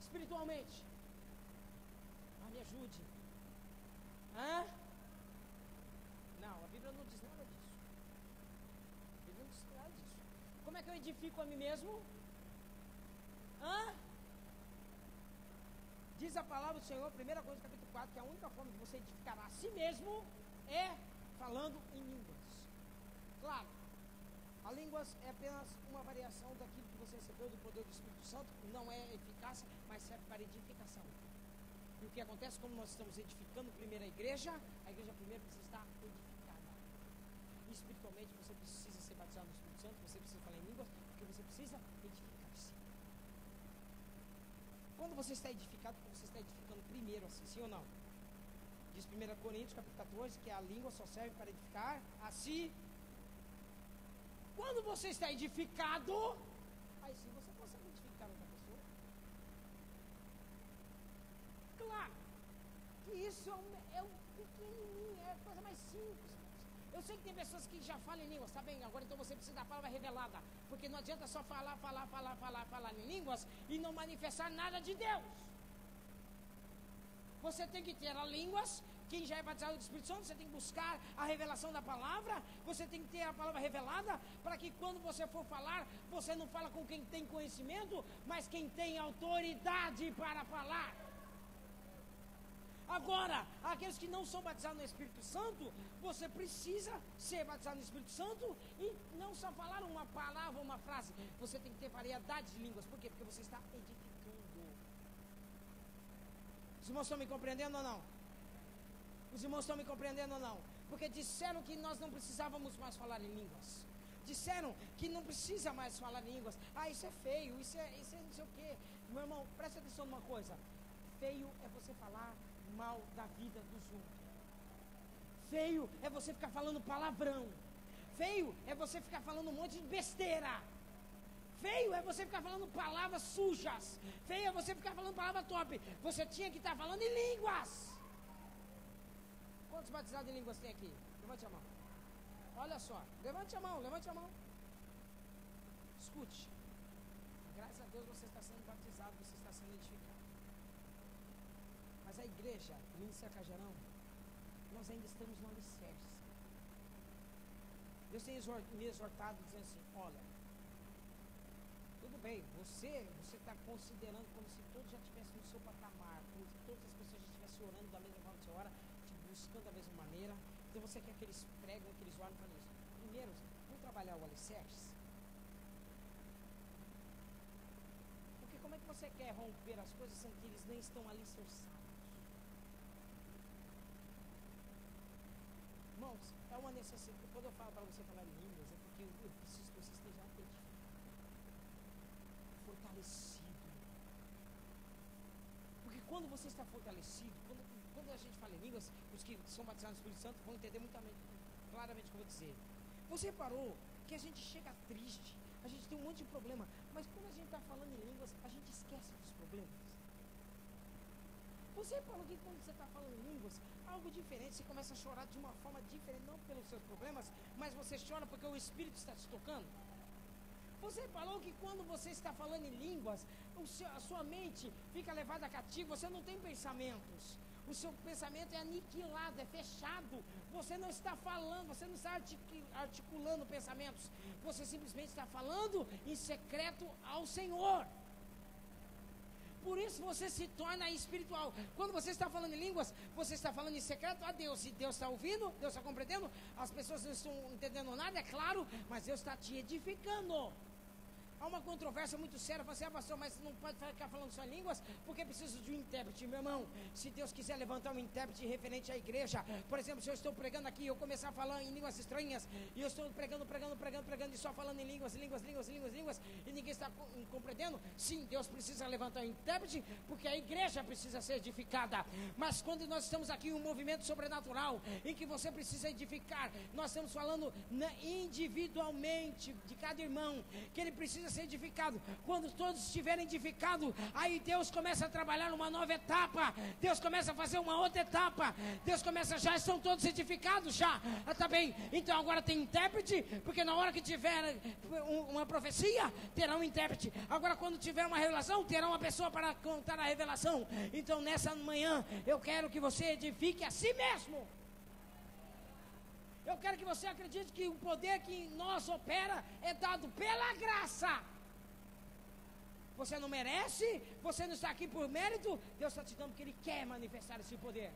Espiritualmente. Me ajude. Não, a Bíblia não diz nada disso. A Bíblia não diz nada disso. Como é que eu edifico a mim mesmo? Diz a palavra do Senhor, 1 Coríntios capítulo 4, que a única forma de você edificar a si mesmo é falando em línguas. Claro, a línguas é apenas uma variação daquilo que você recebeu do poder do Espírito Santo, não é eficácia, mas serve para edificação. E o que acontece quando nós estamos edificando primeiro a igreja primeiro precisa estar edificada. E espiritualmente você precisa ser batizado no Espírito Santo, você precisa falar em línguas, porque você precisa edificar-se. Quando você está edificado, você está edificando primeiro assim, sim ou não? Diz 1 Coríntios capítulo 14 que a língua só serve para edificar a si. Quando você está edificado, aí sim você consegue edificar outra pessoa. Claro que isso é um pequenininho, é a coisa mais simples. Eu sei que tem pessoas que já falam em línguas, tá bem? Agora então você precisa da palavra revelada, porque não adianta só falar em línguas e não manifestar nada de Deus. Você tem que ter as línguas. Quem já é batizado do Espírito Santo, você tem que buscar a revelação da palavra. Você tem que ter a palavra revelada, para que quando você for falar, você não fala com quem tem conhecimento, mas quem tem autoridade para falar. Agora, aqueles que não são batizados no Espírito Santo, você precisa ser batizado no Espírito Santo e não só falar uma palavra, uma frase. Você tem que ter variedade de línguas. Por quê? Porque você está edificando. Os irmãos estão me compreendendo ou não? Os irmãos estão me compreendendo ou não? Porque disseram que nós não precisávamos mais falar em línguas. Disseram que não precisa mais falar em línguas. Isso é feio, isso é não sei o quê. Meu irmão, preste atenção numa coisa. Feio é você falar mal da vida dos outros. Feio é você ficar falando palavrão. Feio é você ficar falando um monte de besteira. Feio é você ficar falando palavras sujas. Feio é você ficar falando palavra top. Você tinha que estar falando em línguas. Quantos batizados em línguas tem aqui? Levante a mão. Olha só, levante a mão. Escute. Graças a Deus você está sendo batizado, você está sendo edificado. Mas a igreja, Ministério Cajarão, nós ainda estamos no alicerce. Deus tem me exortado dizendo assim, olha, tudo bem, você está considerando como se todos já estivessem no seu patamar, como se todas as pessoas já estivessem orando da mesma forma que você ora, buscando da mesma maneira. Então você quer que eles pregam, que eles oram e falem isso. Primeiro, vamos trabalhar o alicerce. Porque como é que você quer romper as coisas sendo que eles nem estão alicerçados? Irmãos, é uma necessidade. Quando eu falo para você falar em línguas, é porque eu preciso que você esteja edificado, fortalecido. Porque quando você está fortalecido, quando a gente fala em línguas, os que são batizados no Espírito Santo vão entender muito claramente o que eu vou dizer. Você reparou que a gente chega triste, a gente tem um monte de problema, mas quando a gente está falando em línguas, a gente esquece dos problemas. Você reparou que quando você está falando em línguas, algo diferente, você começa a chorar de uma forma diferente, não pelos seus problemas, mas você chora porque o Espírito está te tocando. Você falou que quando você está falando em línguas, a sua mente fica levada cativa, você não tem pensamentos. O seu pensamento é aniquilado, é fechado. Você não está falando, você não está articulando pensamentos. Você simplesmente está falando em secreto ao Senhor. Por isso você se torna espiritual. Quando você está falando em línguas, você está falando em secreto a Deus. E Deus está ouvindo, Deus está compreendendo. As pessoas não estão entendendo nada, é claro, mas Deus está te edificando. Há uma controvérsia muito séria, você pastor, mas não pode ficar falando só em línguas, porque precisa de um intérprete, meu irmão. Se Deus quiser levantar um intérprete referente à igreja, por exemplo, se eu estou pregando aqui, eu começar a falar em línguas estranhas, e eu estou pregando, e só falando em línguas, e ninguém está compreendendo, sim, Deus precisa levantar um intérprete, porque a igreja precisa ser edificada. Mas quando nós estamos aqui em um movimento sobrenatural, em que você precisa edificar, nós estamos falando individualmente de cada irmão, que ele precisa ser edificado. Quando todos estiverem edificados, aí Deus começa a trabalhar numa nova etapa. Deus começa a fazer uma outra etapa. Deus começa, já estão todos edificados, já. Tá bem, então agora tem intérprete, porque na hora que tiver uma profecia, terá um intérprete. Agora quando tiver uma revelação, terá uma pessoa para contar a revelação. Então nessa manhã, eu quero que você edifique a si mesmo. Eu quero que você acredite que o poder que em nós opera é dado pela graça. Você não merece, você não está aqui por mérito, Deus está te dando porque Ele quer manifestar esse poder.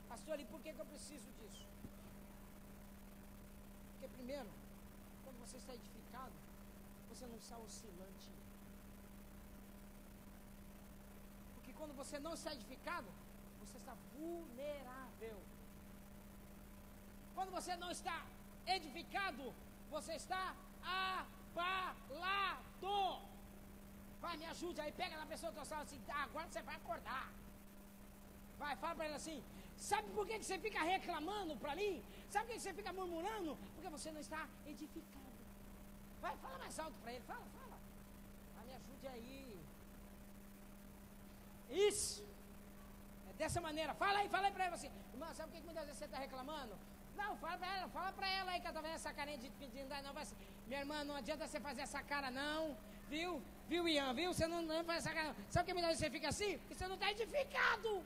Pastor, e por que eu preciso disso? Porque primeiro, quando você está edificado, você não está oscilante. Porque quando você não está edificado, você está vulnerável. Quando você não está edificado, você está abalado. Vai, me ajude aí, pega na pessoa que está assim, agora você vai acordar. Vai, fala para ela assim, sabe por que você fica reclamando para mim? Sabe por que você fica murmurando? Porque você não está edificado. Vai, fala mais alto para ele, fala. Vai, me ajude aí. Isso. É dessa maneira, fala aí para ela assim, irmã, sabe por que muitas vezes você está reclamando? Não, fala pra ela aí que ela tá vendo essa carinha de pedindo, não vai ser. Minha irmã, não adianta você fazer essa cara não, viu, Ian, viu, você não faz essa cara não. Sabe que melhor você fica assim? Porque você não está edificado.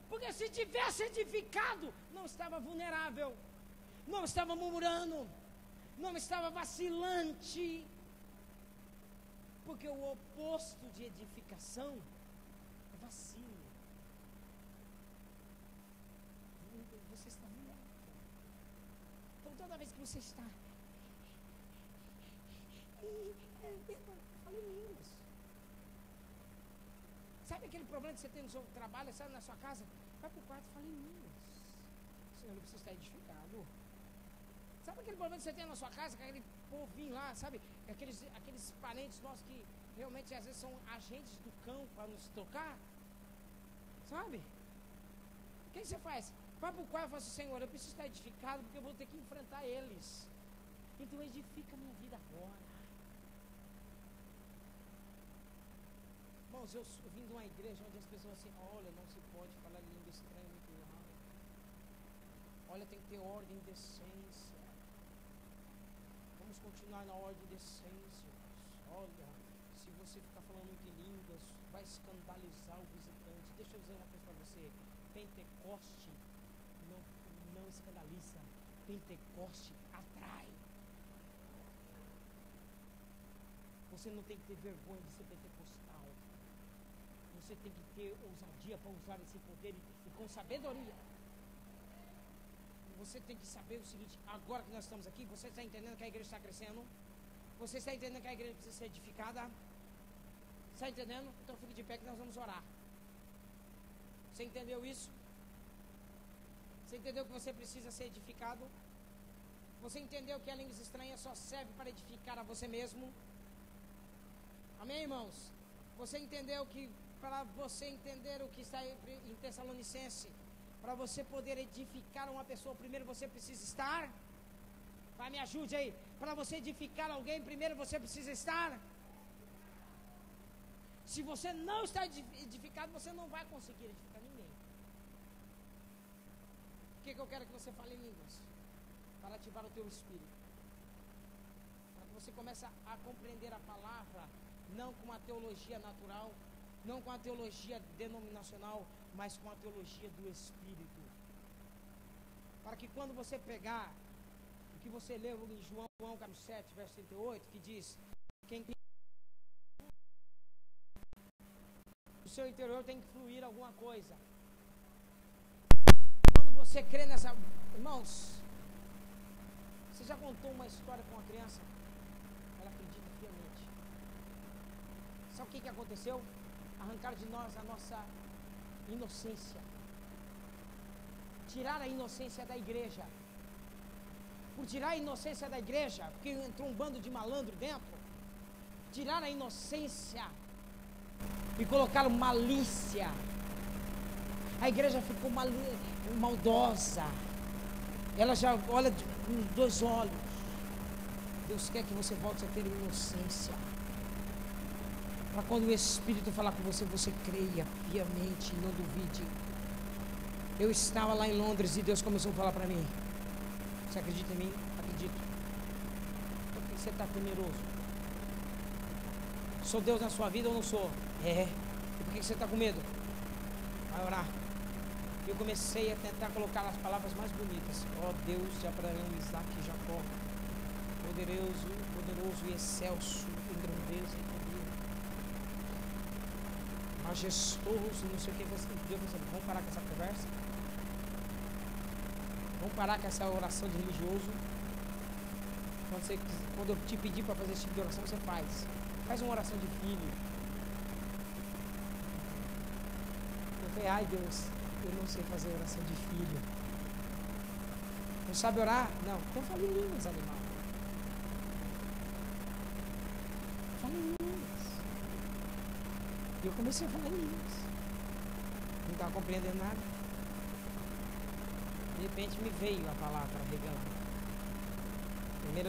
Porque se tivesse edificado, não estava vulnerável, não estava murmurando, não estava vacilante. Porque o oposto de edificação é vacilo. Você está vulnerável. Então toda vez que você está fala em línguas. Sabe aquele problema que você tem no seu trabalho, sabe, na sua casa? Vai para o quarto e fala em línguas. Senhor, ele precisa estar edificado. Sabe aquele problema que você tem na sua casa, com aquele povinho lá, sabe? Aqueles parentes nossos que realmente às vezes são agentes do cão para nos tocar. Sabe? O que você faz? Vai para o quarto e fala assim, Senhor, eu preciso estar edificado porque eu vou ter que enfrentar eles. Então edifica a minha vida agora. Irmãos, eu vim de uma igreja onde as pessoas assim, olha, não se pode falar língua estranha muito alto. Olha, tem que ter ordem e decência. Vamos continuar na ordem e decência. Olha, se você ficar falando muito em línguas, vai escandalizar o visitante. Deixa eu dizer uma coisa para você. Pentecoste não escandaliza. Pentecoste atrai. Você não tem que ter vergonha de ser pentecostal. Você tem que ter ousadia para usar esse poder e com sabedoria. Você tem que saber o seguinte, agora que nós estamos aqui, você está entendendo que a igreja está crescendo? Você está entendendo que a igreja precisa ser edificada? Está entendendo? Então fique de pé que nós vamos orar. Você entendeu isso? Você entendeu que você precisa ser edificado? Você entendeu que a língua estranha só serve para edificar a você mesmo? Amém, irmãos? Você entendeu que para você entender o que está em Tessalonicense, para você poder edificar uma pessoa, primeiro você precisa estar? Vai, me ajude aí. Para você edificar alguém, primeiro você precisa estar? Se você não está edificado, você não vai conseguir edificar ninguém. O que eu quero que você fale em línguas? Para ativar o teu espírito. Para que você começa a compreender a palavra, não com a teologia natural, não com a teologia denominacional, mas com a teologia do Espírito. Para que quando você pegar o que você leu em João capítulo 7, verso 38, que diz: quem o seu interior tem que fluir alguma coisa. Quando você crê nessa... Irmãos, você já contou uma história com uma criança? Ela acredita fielmente. Sabe o que aconteceu? Arrancaram de nós a nossa inocência. Tiraram a inocência da igreja. Por tirar a inocência da igreja, porque entrou um bando de malandro dentro, tiraram a inocência e colocaram malícia. A igreja ficou maldosa. Ela já olha com os dois olhos. Deus quer que você volte a ter inocência, para quando o Espírito falar com você, você creia piamente e não duvide. Eu estava lá em Londres e Deus começou a falar para mim: você acredita em mim? Acredito. Por que você está temeroso? Sou Deus na sua vida ou não sou? É. E por que você está com medo? Vai orar. Eu comecei a tentar colocar as palavras mais bonitas. Ó Deus de Abraão, Isaac e Jacó, poderoso e excelso em grandeza e poder, majestoso, não sei o que. Vamos parar com essa conversa? Vamos parar com essa oração de religioso? Quando eu te pedir para fazer esse tipo de oração, você faz. Faz uma oração de filho. Eu falei: ai Deus, eu não sei fazer oração de filho. Não sabe orar? Não. Então fala em línguas, animal. Fala em línguas. E eu comecei a falar em línguas. Não estava compreendendo nada. De repente me veio a palavra regando.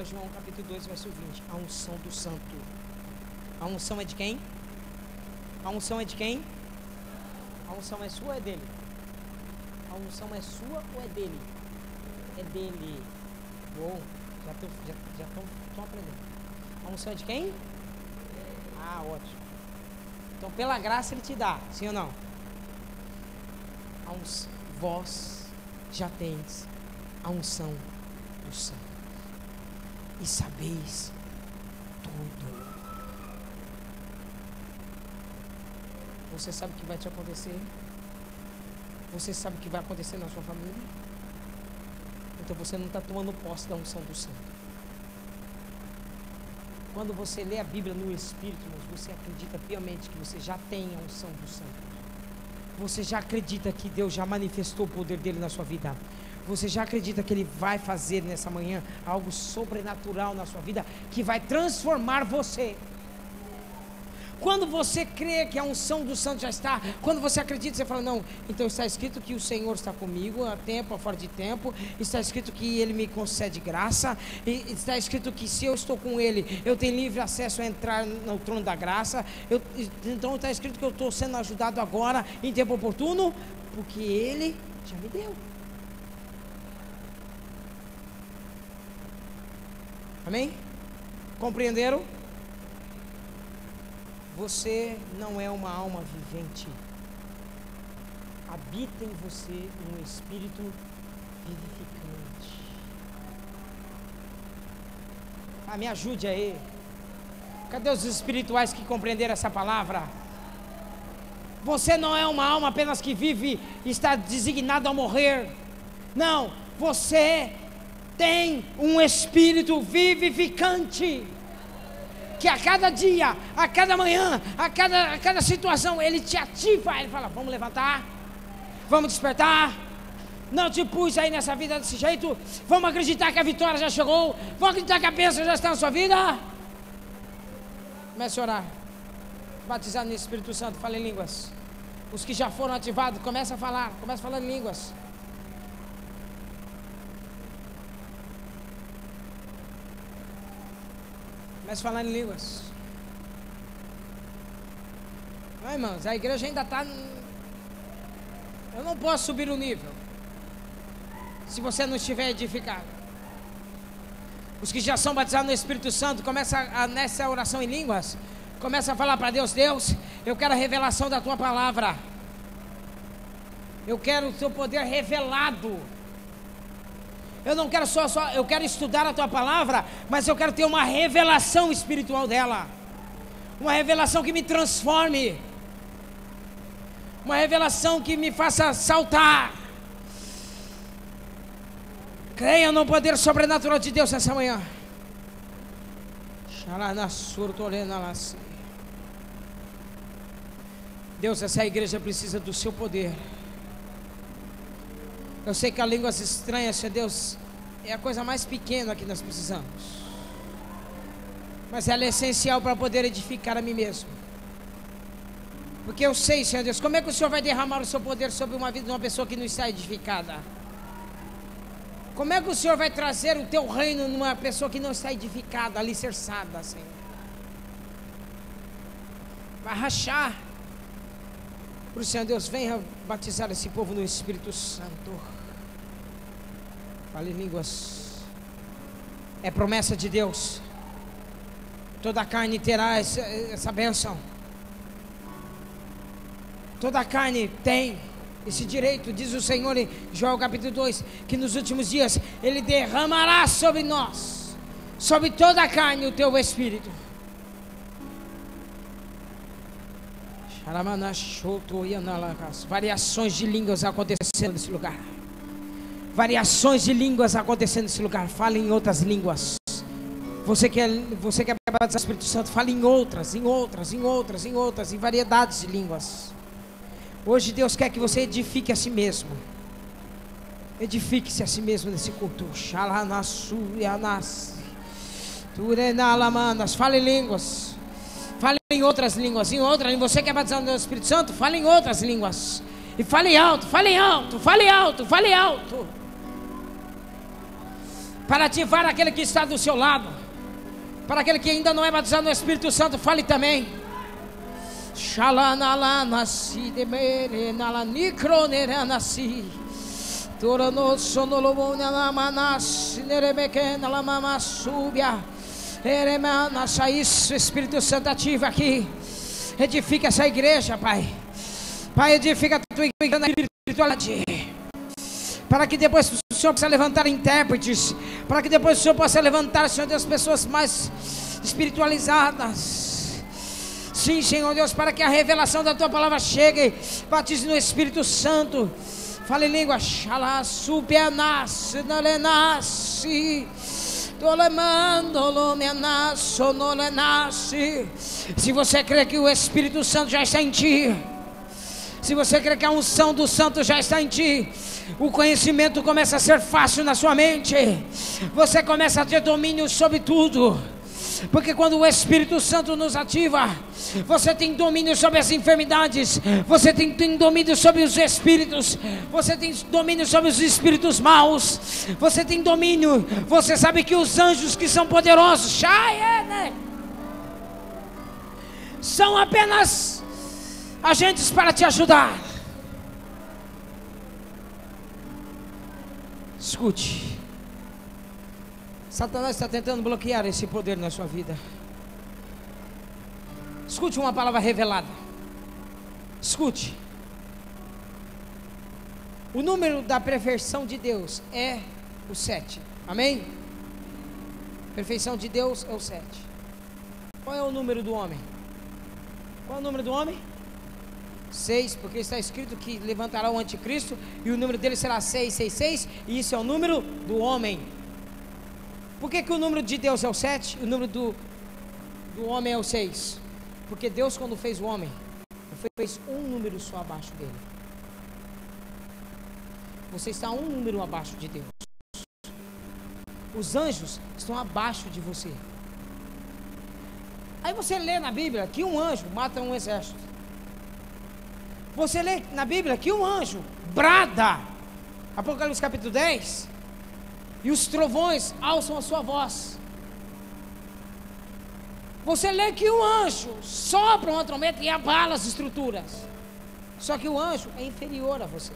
1 João capítulo 2, verso 20. A unção do santo. A unção é de quem? A unção é de quem? A unção é sua ou é dele? A unção é sua ou é dele? É dele. Bom, já estão aprendendo. A unção é de quem? Ah, ótimo. Então pela graça ele te dá, sim ou não? Vós já tens a unção do santo e sabeis tudo. Você sabe o que vai te acontecer? Você sabe o que vai acontecer na sua família? Então você não está tomando posse da unção do santo. Quando você lê a Bíblia no Espírito, você acredita piamente que você já tem a unção do santo. Você já acredita que Deus já manifestou o poder dele na sua vida. Você já acredita que ele vai fazer nessa manhã algo sobrenatural na sua vida, que vai transformar você. Quando você crê que a unção do santo já está, quando você acredita, você fala: não, então está escrito que o Senhor está comigo a tempo, a fora de tempo, está escrito que ele me concede graça, e está escrito que se eu estou com ele, eu tenho livre acesso a entrar no trono da graça. Então está escrito que eu estou sendo ajudado agora em tempo oportuno, porque ele já me deu. Amém? Compreenderam? Você não é uma alma vivente. Habita em você um espírito vivificante. Me ajude aí. Cadê os espirituais que compreenderam essa palavra? Você não é uma alma apenas que vive e está designado a morrer. Não, você tem um espírito vivificante, que a cada dia, a cada manhã, a cada situação, ele te ativa. Ele fala: vamos levantar, vamos despertar. Não te pus aí nessa vida desse jeito. Vamos acreditar que a vitória já chegou. Vamos acreditar que a bênção já está na sua vida. Comece a orar. Batizado no Espírito Santo, fala em línguas. Os que já foram ativados, comece a falar. Comece a falar em línguas. Comece a falar em línguas. Não, irmãos, a igreja ainda está... Eu não posso subir o nível se você não estiver edificado. Os que já são batizados no Espírito Santo, nessa oração em línguas, começa a falar para Deus: Deus, eu quero a revelação da tua palavra. Eu quero o teu poder revelado. Eu não quero eu quero estudar a tua palavra, mas eu quero ter uma revelação espiritual dela. Uma revelação que me transforme. Uma revelação que me faça saltar. Creia no poder sobrenatural de Deus nessa manhã. Deus, essa igreja precisa do seu poder. Eu sei que a línguas estranhas, Senhor Deus, é a coisa mais pequena que nós precisamos, mas ela é essencial para poder edificar a mim mesmo. Porque eu sei, Senhor Deus, como é que o Senhor vai derramar o seu poder sobre uma vida de uma pessoa que não está edificada? Como é que o Senhor vai trazer o teu reino numa pessoa que não está edificada, alicerçada, Senhor? Vai rachar. Por isso, Senhor Deus, venha batizar esse povo no Espírito Santo. Fale em línguas. É promessa de Deus. Toda a carne terá essa bênção. Toda a carne tem esse direito, diz o Senhor em Joel capítulo 2, que nos últimos dias Ele derramará sobre nós, sobre toda a carne, o teu Espírito. Variações de línguas acontecendo nesse lugar. Variações de línguas acontecendo nesse lugar. Fale em outras línguas. Você quer batizar o Espírito Santo, fale em outras, em variedades de línguas. Hoje Deus quer que você edifique a si mesmo. Edifique-se a si mesmo nesse culto. Fale em línguas. Fale em outras línguas. Você quer batizar no Espírito Santo? Fale em outras línguas. E fale alto, fale alto, fale alto, fale alto. Para ativar aquele que está do seu lado. Para aquele que ainda não é batizado no Espírito Santo, fale também. Shalanalana-si de mere nalanicroneranasi. Toranosonolomonalamanasi neremekenalamamasubia. Isso, Espírito Santo, ativa aqui. Edifica essa igreja, Pai. Pai, edifica a tua igreja na espiritualidade. Para que depois o Senhor possa levantar intérpretes. Para que depois o Senhor possa levantar, Senhor Deus, pessoas mais espiritualizadas. Sim, Senhor Deus, para que a revelação da tua palavra chegue. Batize no Espírito Santo. Fale em língua. Se você crê que o Espírito Santo já está em ti, se você crê que a unção do Santo já está em ti, o conhecimento começa a ser fácil na sua mente. Você começa a ter domínio sobre tudo. Porque quando o Espírito Santo nos ativa, você tem domínio sobre as enfermidades. Você tem domínio sobre os espíritos. Você tem domínio sobre os espíritos maus. Você tem domínio. Você sabe que os anjos que são poderosos são apenas agentes para te ajudar. Escute. Satanás está tentando bloquear esse poder na sua vida. Escute uma palavra revelada. Escute. O número da perfeição de Deus é o 7. Amém? Perfeição de Deus é o 7. Qual é o número do homem? Qual é o número do homem? 6, porque está escrito que levantará o anticristo e o número dele será 666, e isso é o número do homem. Por que o número de Deus é o 7 e o número do homem é o 6? Porque Deus, quando fez o homem, fez um número só abaixo dele. Você está um número abaixo de Deus. Os anjos estão abaixo de você. Aí você lê na Bíblia que um anjo mata um exército. Você lê na Bíblia que um anjo brada, Apocalipse capítulo 10, e os trovões alçam a sua voz. Você lê que um anjo sopra uma trombeta e abala as estruturas. Só que o anjo é inferior a você.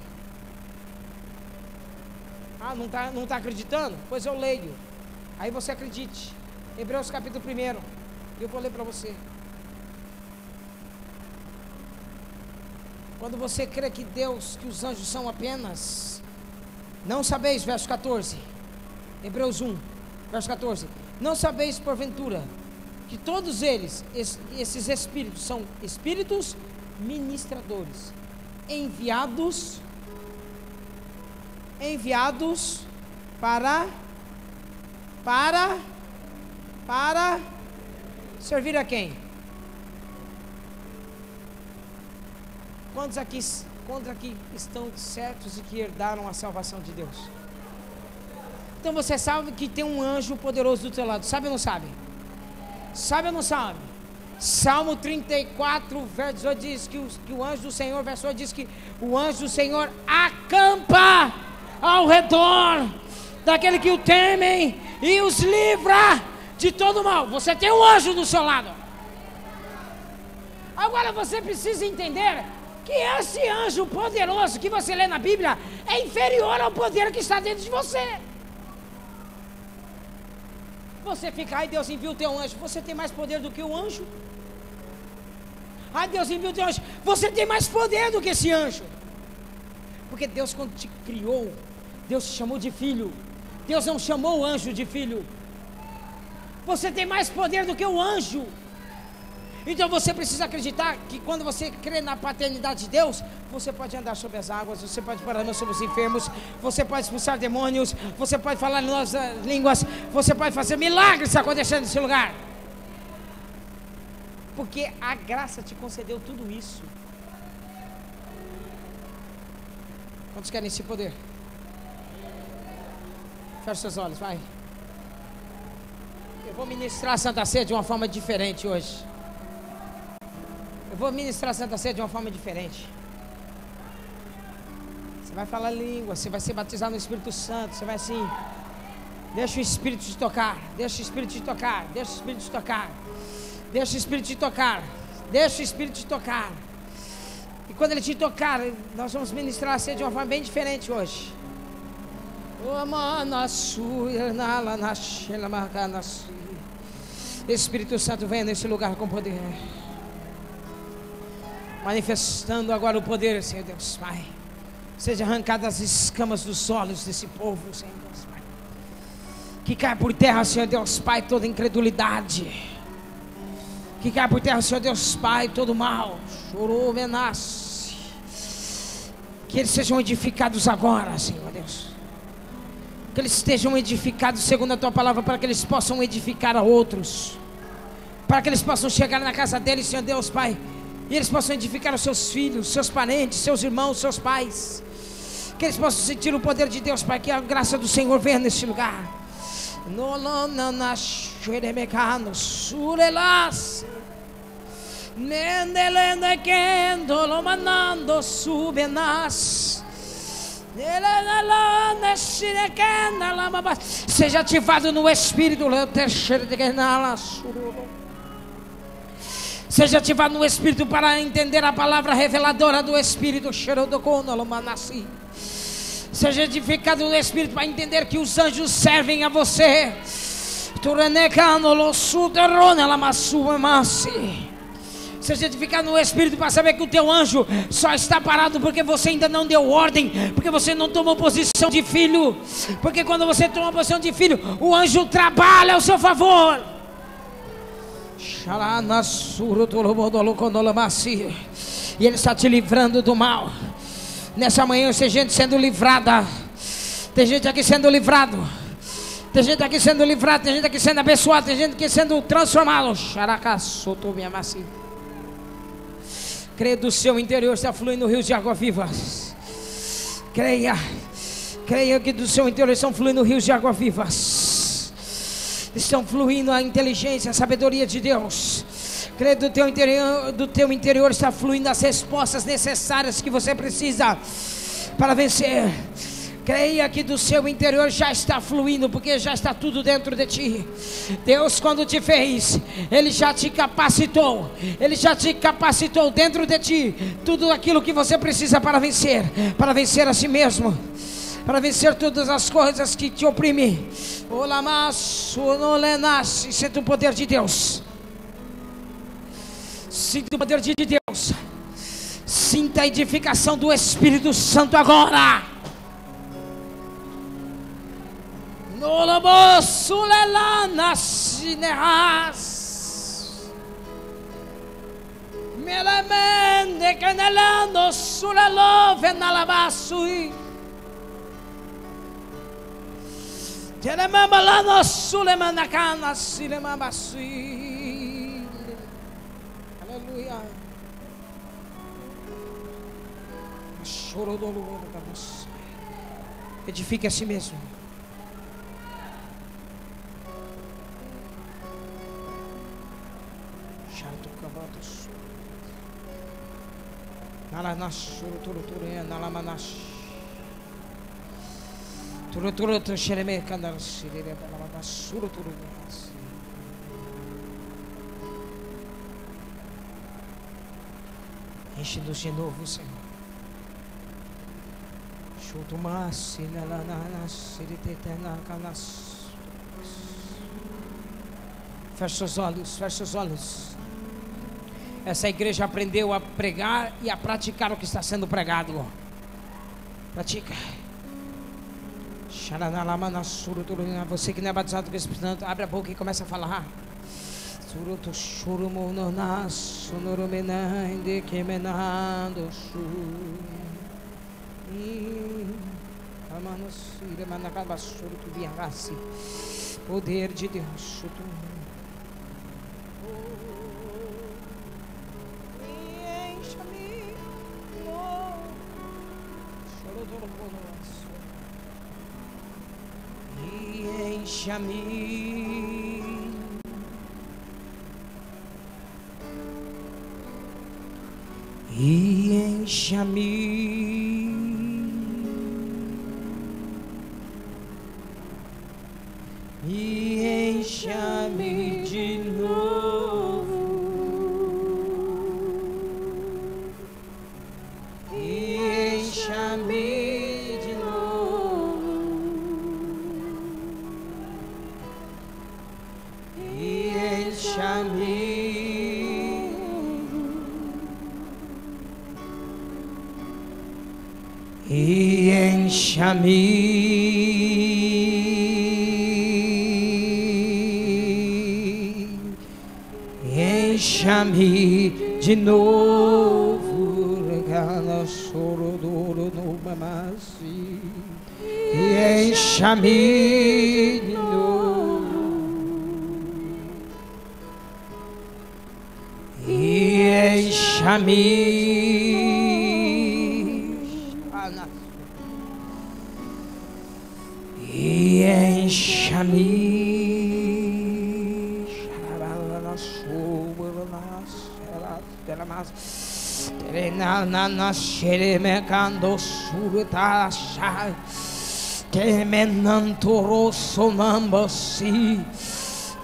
Ah, não tá acreditando? Pois eu leio. Aí você acredite. Hebreus capítulo 1. Eu vou ler para você. Quando você crê que Deus, que os anjos são apenas, não sabeis, verso 14, Hebreus 1, verso 14, não sabeis porventura que todos eles, esses espíritos, são espíritos ministradores, enviados para servir a quem? Quantos aqui estão certos de que herdaram a salvação de Deus? Então você sabe que tem um anjo poderoso do teu lado, sabe ou não sabe? Sabe ou não sabe? Salmo 34, verso 18 diz que o anjo do Senhor, verso 8 diz que o anjo do Senhor acampa ao redor daquele que o temem e os livra de todo mal. Você tem um anjo do seu lado. Agora você precisa entender que esse anjo poderoso que você lê na Bíblia é inferior ao poder que está dentro de você. Você fica, ai, Deus enviou o teu anjo. Você tem mais poder do que o anjo? Ai, Deus enviou o teu anjo. Você tem mais poder do que esse anjo. Porque Deus, quando te criou, Deus te chamou de filho. Deus não chamou o anjo de filho. Você tem mais poder do que o anjo. Então você precisa acreditar que quando você crê na paternidade de Deus, você pode andar sobre as águas, você pode parar sobre os enfermos, você pode expulsar demônios, você pode falar em novas línguas, você pode fazer milagres acontecendo nesse lugar. Porque a graça te concedeu tudo isso. Quantos querem esse poder? Feche seus olhos, vai. Eu vou ministrar a Santa Ceia de uma forma diferente hoje. Eu vou ministrar a Santa Ceia de uma forma diferente. Você vai falar língua, você vai ser batizado no Espírito Santo. Você vai assim, deixa o Espírito te tocar, deixa o Espírito te tocar, deixa o Espírito te tocar, deixa o Espírito te tocar, deixa o Espírito te tocar. E quando Ele te tocar, nós vamos ministrar a ceia de uma forma bem diferente hoje. Espírito Santo, venha nesse lugar com poder, manifestando agora o poder, Senhor Deus Pai. Seja arrancada as escamas dos olhos desse povo, Senhor Deus Pai. Que caia por terra, Senhor Deus Pai, toda incredulidade. Que caia por terra, Senhor Deus Pai, todo mal. Chorou, menace. Que eles sejam edificados agora, Senhor Deus. Que eles estejam edificados segundo a Tua palavra, para que eles possam edificar a outros. Para que eles possam chegar na casa deles, Senhor Deus Pai, e eles possam edificar os seus filhos, seus parentes, seus irmãos, seus pais. Que eles possam sentir o poder de Deus, Pai. Que a graça do Senhor venha nesse lugar. Seja ativado no Espírito. Seja ativado no Espírito para entender a palavra reveladora do Espírito. Seja edificado no Espírito para entender que os anjos servem a você. Seja edificado no Espírito para saber que o teu anjo só está parado porque você ainda não deu ordem, porque você não tomou posição de filho. Porque quando você toma posição de filho, o anjo trabalha ao seu favor. E Ele está te livrando do mal. Nessa manhã tem gente sendo livrada. Tem gente aqui sendo livrado. Tem gente aqui sendo livrado. Tem gente aqui sendo abençoado. Tem gente aqui sendo transformado. Creia, do seu interior está fluindo rios de água viva. Creia que do seu interior estão fluindo rios de água viva. Estão fluindo a inteligência, a sabedoria de Deus. Creia, do teu interior está fluindo as respostas necessárias que você precisa para vencer. Creia que do seu interior já está fluindo, porque já está tudo dentro de ti. Deus, quando te fez, Ele já te capacitou. Ele já te capacitou dentro de ti tudo aquilo que você precisa para vencer a si mesmo. para vencer todas as coisas que te oprimem. Sinta o poder de Deus. Sinta o poder de Deus. Sinta a edificação do Espírito Santo agora. Melemende canelando sulla love nalabasui. Telemambalano sulle manacana sile mabasui. Aleluia. Choro do Lord da nossa. Edifique a si mesmo. Chato cavados. Nalanash turuturu nalamanas. Turuturu xereme canal sirene nalamanas turuturu. Enche-nos de novo, Senhor. Chutumas nalananas siritena canas. Feche os olhos, feche os olhos. Essa igreja aprendeu a pregar e a praticar o que está sendo pregado. Pratica. Você que não é batizado com o Espírito Santo, abre a boca e começa a falar. Poder de Deus. Encha-me de novo. Encha-me de novo. Encha-me. Encha-me de novo, regala choro duro no mamasi. Encha-me de novo. Encha-me. Encha-me. Terenana xeremecando surta chai. Temenanto rosso nambosi.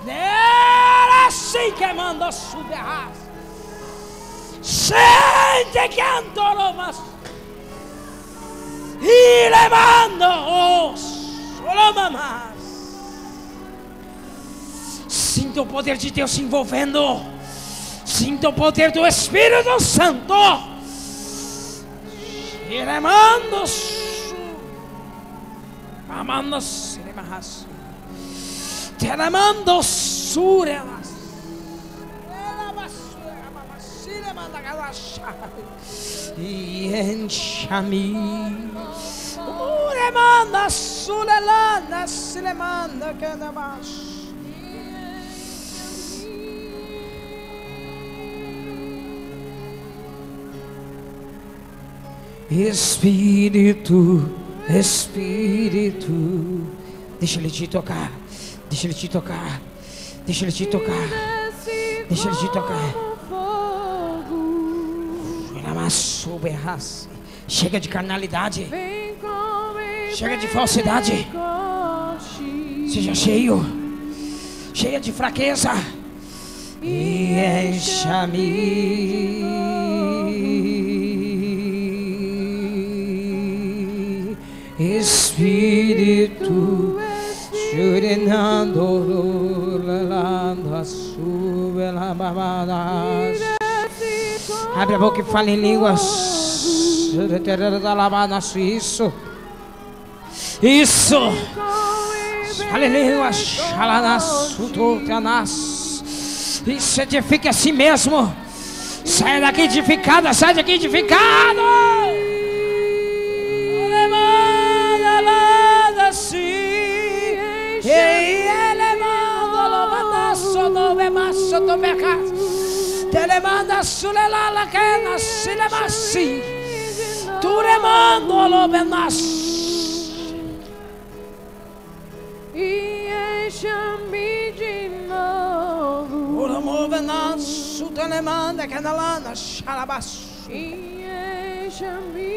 Era assim que manda subir. Sente que antoromas. E levando os solomamas. Sinta o poder de Deus se envolvendo. Sinta o poder do Espírito Santo. Telemando surelas. E encha-me. Uremanda surelana silemanda canamas. Espírito, Espírito, deixa ele te tocar, deixa ele te tocar, deixa ele te tocar, deixa ele te tocar. Chega de carnalidade, chega de falsidade, seja cheio, cheia de fraqueza, e encha-me. Espírito, churinando, lelando, sube la babadas. Abre a boca e fala em línguas. Isso. Isso. Fala em línguas. Isso, edifique a si mesmo. Sai daqui edificada, sai daqui edificado. Telemanda sulela que nasce tu remando lobenas e enche-me de novo. Ora movenas su telemanda que na lana xalabas E enche-me.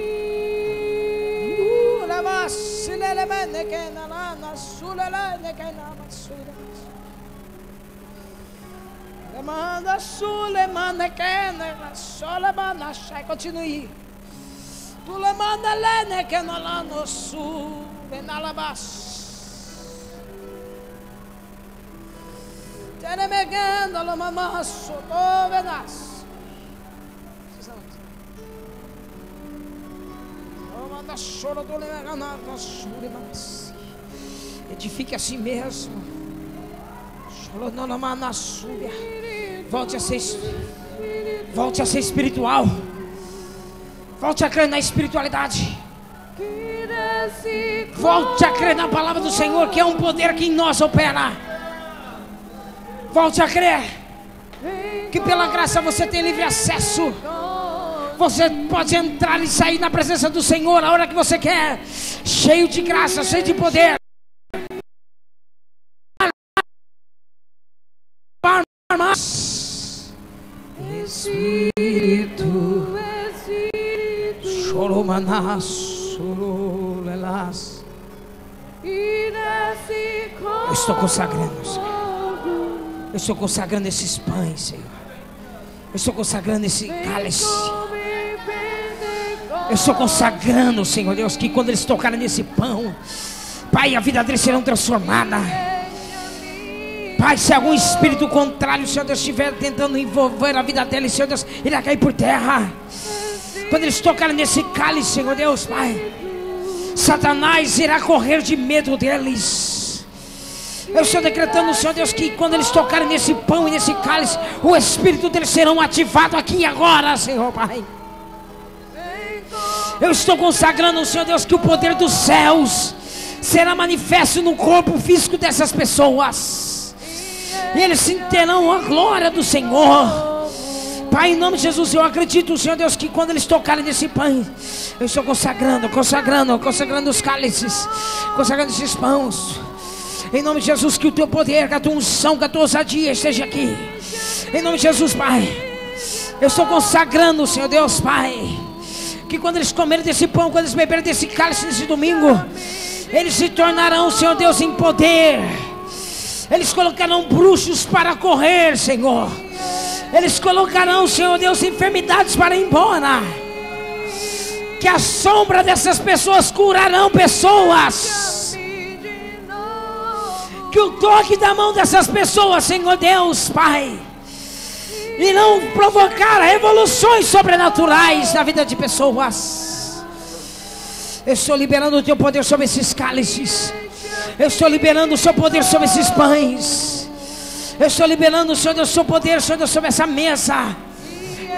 Ora vasile mene que na lana sulela que na basura. Manda sule manda kene sola bana sai continue. Tu le manda lene que no la no su benalabas. Tene megando lo mamasso do venas. O manda choro do le megana no sule mas. Edifique a si mesmo. Volte a ser espiritual. Volte a crer na espiritualidade. Volte a crer na palavra do Senhor, que é um poder que em nós opera. Volte a crer que pela graça você tem livre acesso. Você pode entrar e sair na presença do Senhor a hora que você quer, cheio de graça, cheio de poder. Espírito, choromanas, chorolelas. Eu estou consagrando, Senhor. Eu estou consagrando esses pães, Senhor. Eu estou consagrando esse cálice. Eu estou consagrando, Senhor Deus, que quando eles tocarem nesse pão, Pai, a vida deles será transformada. Pai, se algum espírito contrário, Senhor Deus, estiver tentando envolver a vida deles, Senhor Deus, ele vai cair por terra. Quando eles tocarem nesse cálice, Senhor Deus, Pai, Satanás irá correr de medo deles. Eu estou decretando, Senhor Deus, que quando eles tocarem nesse pão e nesse cálice, o espírito deles serão ativado aqui e agora, Senhor Pai. Eu estou consagrando, Senhor Deus, que o poder dos céus será manifesto no corpo físico dessas pessoas. E eles sentirão a glória do Senhor. Pai, em nome de Jesus, eu acredito, Senhor Deus, que quando eles tocarem nesse pão, eu estou consagrando os cálices, consagrando esses pães. Em nome de Jesus, que o teu poder, que a tua unção, que a tua ousadia esteja aqui. Em nome de Jesus, Pai, eu estou consagrando, Senhor Deus, Pai, que quando eles comerem desse pão, quando eles beberem desse cálice nesse domingo, eles se tornarão, Senhor Deus, em poder. Eles colocarão bruxos para correr, Senhor. Eles colocarão, Senhor Deus, enfermidades para ir embora. Que a sombra dessas pessoas curarão pessoas. Que o toque da mão dessas pessoas, Senhor Deus, Pai, irão provocar revoluções sobrenaturais na vida de pessoas. Eu estou liberando o teu poder sobre esses cálices. Eu estou liberando o seu poder sobre esses pães. Eu estou liberando, Senhor Deus, o seu poder, Senhor Deus, sobre essa mesa.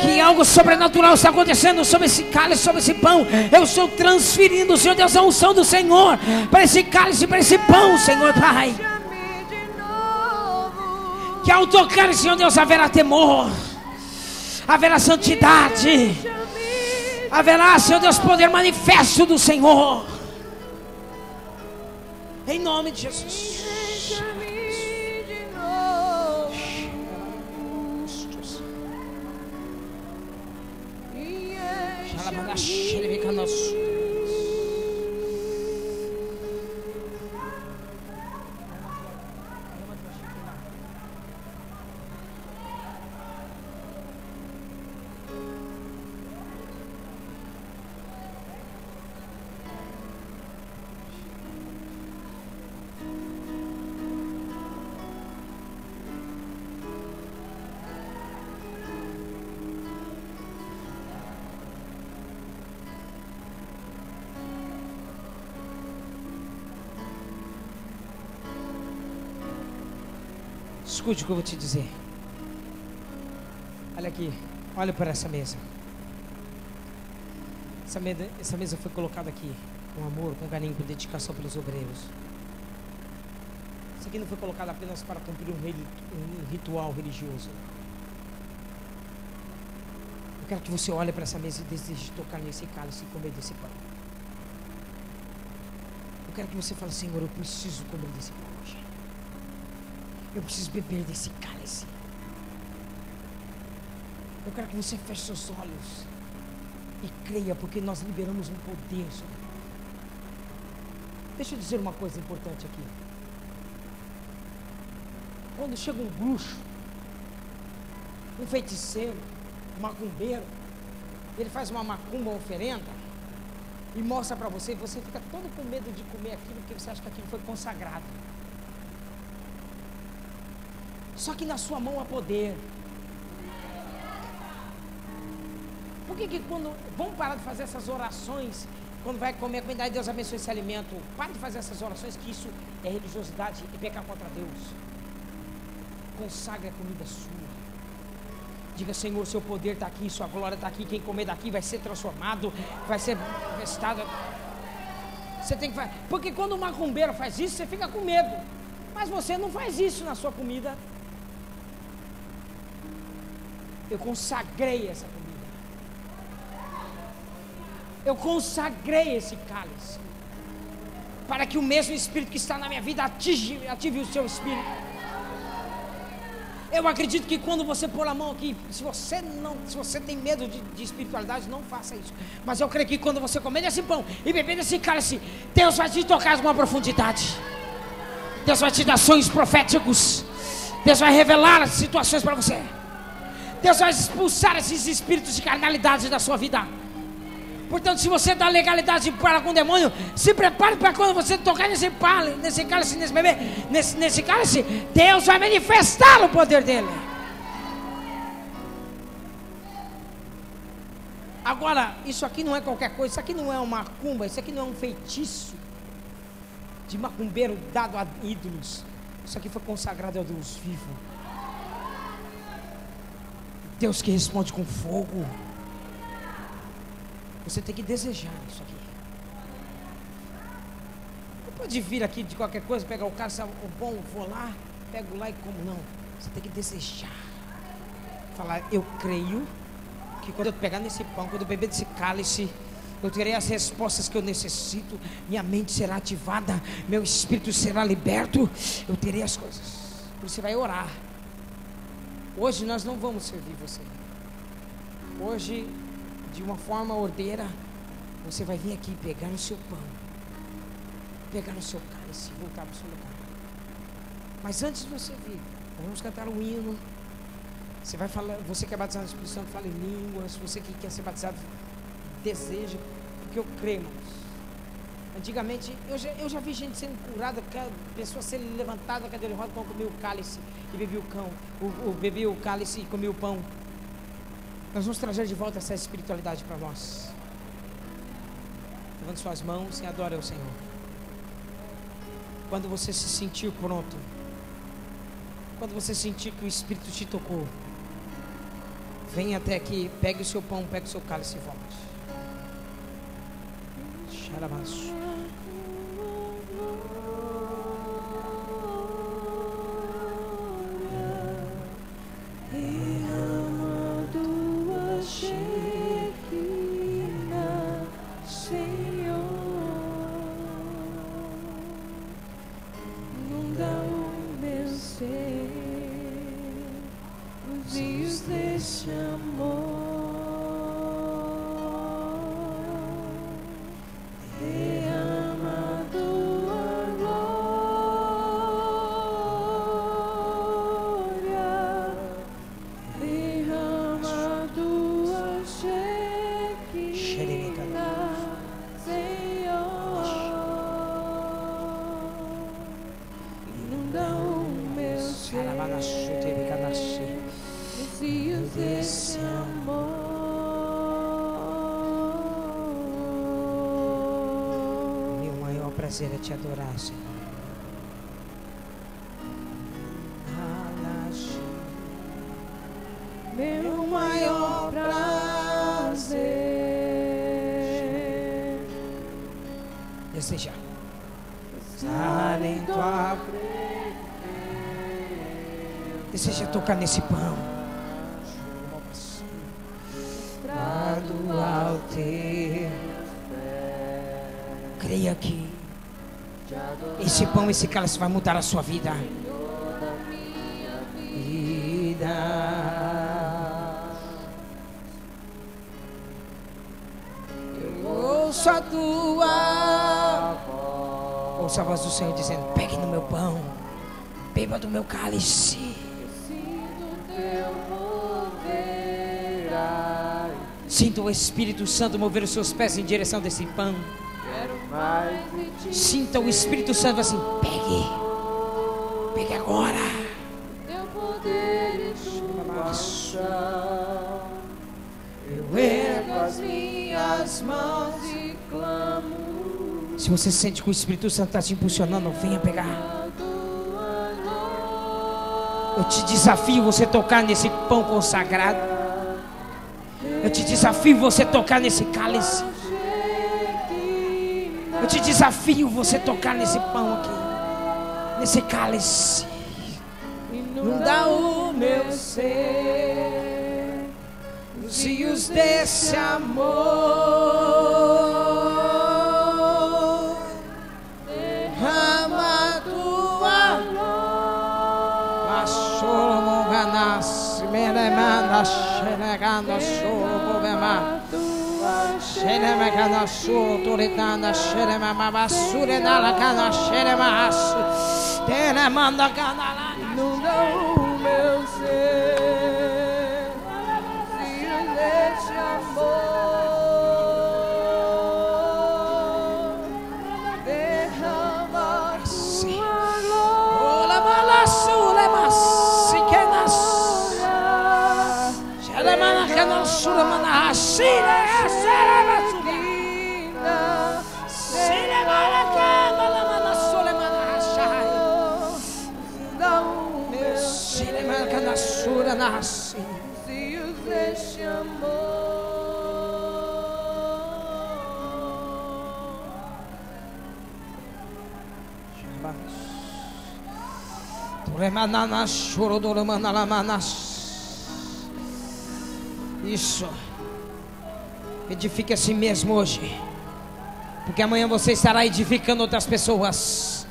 Que algo sobrenatural está acontecendo sobre esse cálice, sobre esse pão. Eu estou transferindo, Senhor Deus, a unção do Senhor para esse cálice, para esse pão, Senhor Pai. Que ao tocar, Senhor Deus, haverá temor, haverá santidade, haverá, Senhor Deus, poder manifesto do Senhor. Em nome de Jesus. Escute o que eu vou te dizer. Olha aqui, olha para essa mesa. Essa mesa foi colocada aqui com amor, com carinho, com dedicação pelos obreiros. Isso aqui não foi colocado apenas para cumprir um ritual religioso. Eu quero que você olhe para essa mesa e deseje tocar nesse cálice e comer desse pão. Eu quero que você fale: Senhor, eu preciso comer desse pão hoje. Eu preciso beber desse cálice. Eu quero que você feche seus olhos e creia, porque nós liberamos um poder sobre ele. Deixa eu dizer uma coisa importante aqui. Quando chega um bruxo, um feiticeiro, um macumbeiro, ele faz uma macumba, uma oferenda, e mostra para você, e você fica todo com medo de comer aquilo, porque você acha que aquilo foi consagrado. Só que na sua mão há poder. Por que quando... Vamos parar de fazer essas orações, quando vai comer a comida, Deus abençoe esse alimento. Para de fazer essas orações, que isso é religiosidade e pecar contra Deus. Consagre a comida sua. Diga: Senhor, seu poder está aqui, sua glória está aqui. Quem comer daqui vai ser transformado, vai ser restaurado. Você tem que fazer. Porque quando o macumbeiro faz isso, você fica com medo. Mas você não faz isso na sua comida. Eu consagrei essa comida. Eu consagrei esse cálice, para que o mesmo Espírito que está na minha vida ative o seu Espírito. Eu acredito que quando você pôr a mão aqui, se você tem medo de espiritualidade, não faça isso. Mas eu creio que quando você comer desse pão e beber desse cálice, Deus vai te tocar com uma profundidade. Deus vai te dar sonhos proféticos. Deus vai revelar as situações para você. Deus vai expulsar esses espíritos de carnalidade da sua vida. Portanto, se você dá legalidade para com o demônio, se prepare para quando você tocar nesse cálice, nesse bebê, nesse cálice, Deus vai manifestar o poder dele. Agora, isso aqui não é qualquer coisa, isso aqui não é uma macumba, isso aqui não é um feitiço de macumbeiro dado a ídolos. Isso aqui foi consagrado ao Deus vivo. Deus que responde com fogo. Você tem que desejar isso aqui. Não pode vir aqui de qualquer coisa, pegar o cálice, o bom, vou lá, pego lá e como. Não. Você tem que desejar. Falar: eu creio que quando eu pegar nesse pão, quando eu beber desse cálice, eu terei as respostas que eu necessito. Minha mente será ativada, meu espírito será liberto. Eu terei as coisas. Você vai orar. Hoje nós não vamos servir você. Hoje, de uma forma ordeira, você vai vir aqui pegar o seu pão, pegar o seu cálice e voltar para o seu lugar. Mas antes de você vir, nós vamos cantar um hino. Você vai falar, você que é batizado no Espírito Santo, fala em línguas. Você que quer ser batizado, deseja, porque eu creio, irmãos. Antigamente, eu já vi gente sendo curada, pessoa sendo levantada da cadeira de roda, quando comia o cálice e bebia bebia o cálice e comia o pão. Nós vamos trazer de volta essa espiritualidade para nós. Levante suas mãos e adore ao Senhor. Quando você se sentir pronto, quando você sentir que o Espírito te tocou, venha até aqui, pegue o seu pão, pegue o seu cálice e volte. Xarabaço. Prazer é te adorar, Senhor. Deseja estar em tua presença. Deseja tocar nesse pão. Do altar. Creia que esse pão, esse cálice vai mudar a sua vida. Eu ouço a tua voz. Ouça a voz do Senhor dizendo: pegue no meu pão, beba do meu cálice. Sinta o Espírito Santo mover os seus pés em direção desse pão. Sinta o Espírito Santo assim: pegue, pegue agora. Eu ergo as minhas mãos e clamo. Se você sente que o Espírito Santo está te impulsionando, venha pegar. Eu te desafio você tocar nesse pão consagrado. Eu te desafio você tocar nesse cálice. Eu te desafio você tocar nesse pão aqui, nesse cálice. Inunda o meu ser, os rios desse amor. Derrama tua luz. Meremanda xereganda xorobema. Xeremagana xortoritana xeremama basure nalacana xeremas. Telemanda canala. Inunda o meu ser, rios desse amor. Derrama tua luz. Ola balasule masiquenas. Xeremana cana xuremana hasire. Nasce rios deste amor. Isso. Edifique a si mesmo hoje, porque amanhã você estará edificando outras pessoas.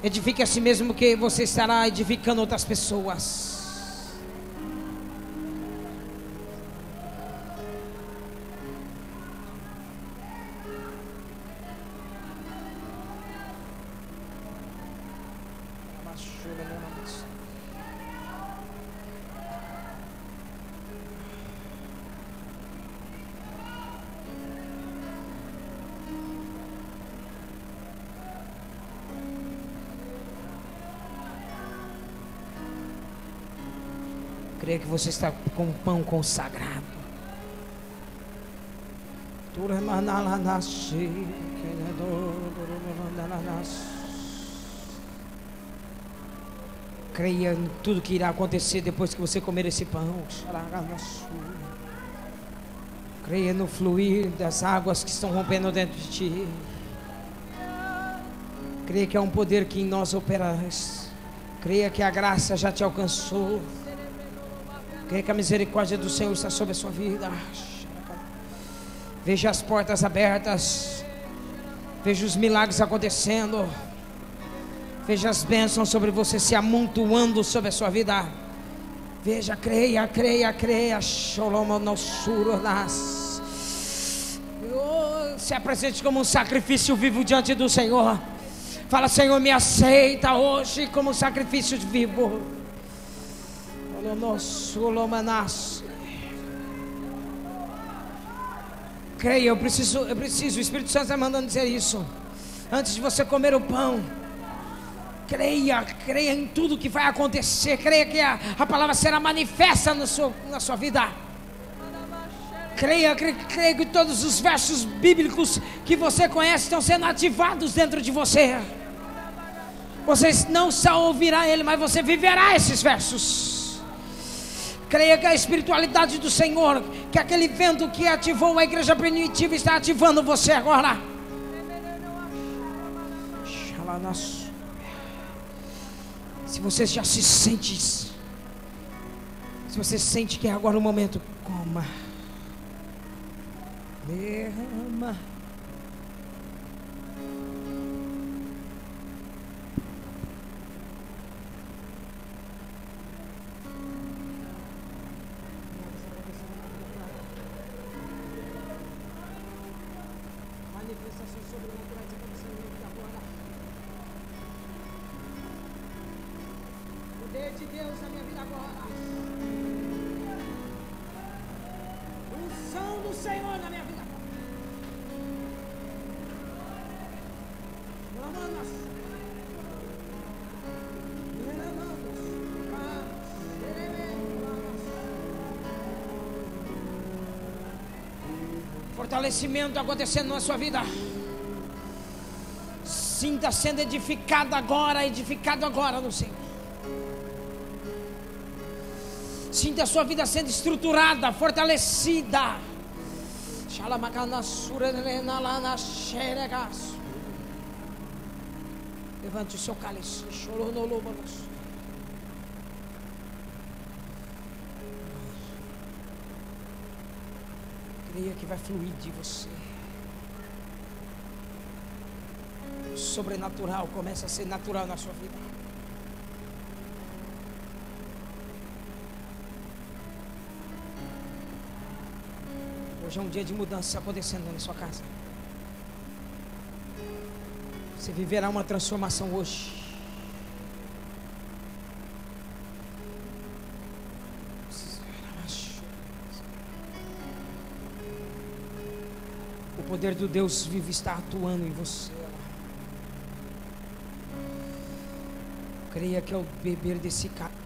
Edifique a si mesmo, que você estará edificando outras pessoas. Creia que você está com o pão consagrado. Creia em tudo que irá acontecer depois que você comer esse pão. Creia no fluir das águas que estão rompendo dentro de ti. Creia que há um poder que em nós opera. Creia que a graça já te alcançou. Creia que a misericórdia do Senhor está sobre a sua vida. Veja as portas abertas. Veja os milagres acontecendo. Veja as bênçãos sobre você se amontoando sobre a sua vida. Veja, creia, creia, creia. Se apresente como um sacrifício vivo diante do Senhor. Fala: Senhor, me aceita hoje como um sacrifício vivo. Creia, eu preciso, o Espírito Santo está mandando dizer isso. Antes de você comer o pão, creia em tudo que vai acontecer. Creia que a palavra será manifesta na sua vida. Creia que todos os versos bíblicos que você conhece estão sendo ativados dentro de você. Você não só ouvirá ele, mas você viverá esses versos. Creia que a espiritualidade do Senhor, que aquele vento que ativou a igreja primitiva, está ativando você agora. Se você já se sente, se você sente que é agora o momento, coma. Derrama. Manifestações sobrenaturais acontecendo na vida agora. Poder de Deus na minha vida agora. Unção do Senhor na minha vida agora. Fortalecimento acontecendo na sua vida. Sinta sendo edificado agora no Senhor. Sinta a sua vida sendo estruturada, fortalecida. Levante o seu cálice. Creia que vai fluir de você. O sobrenatural começa a ser natural na sua vida. Hoje é um dia de mudança acontecendo na sua casa. Você viverá uma transformação hoje. O poder do Deus vivo está atuando em você. Creia que ao beber desse cálice,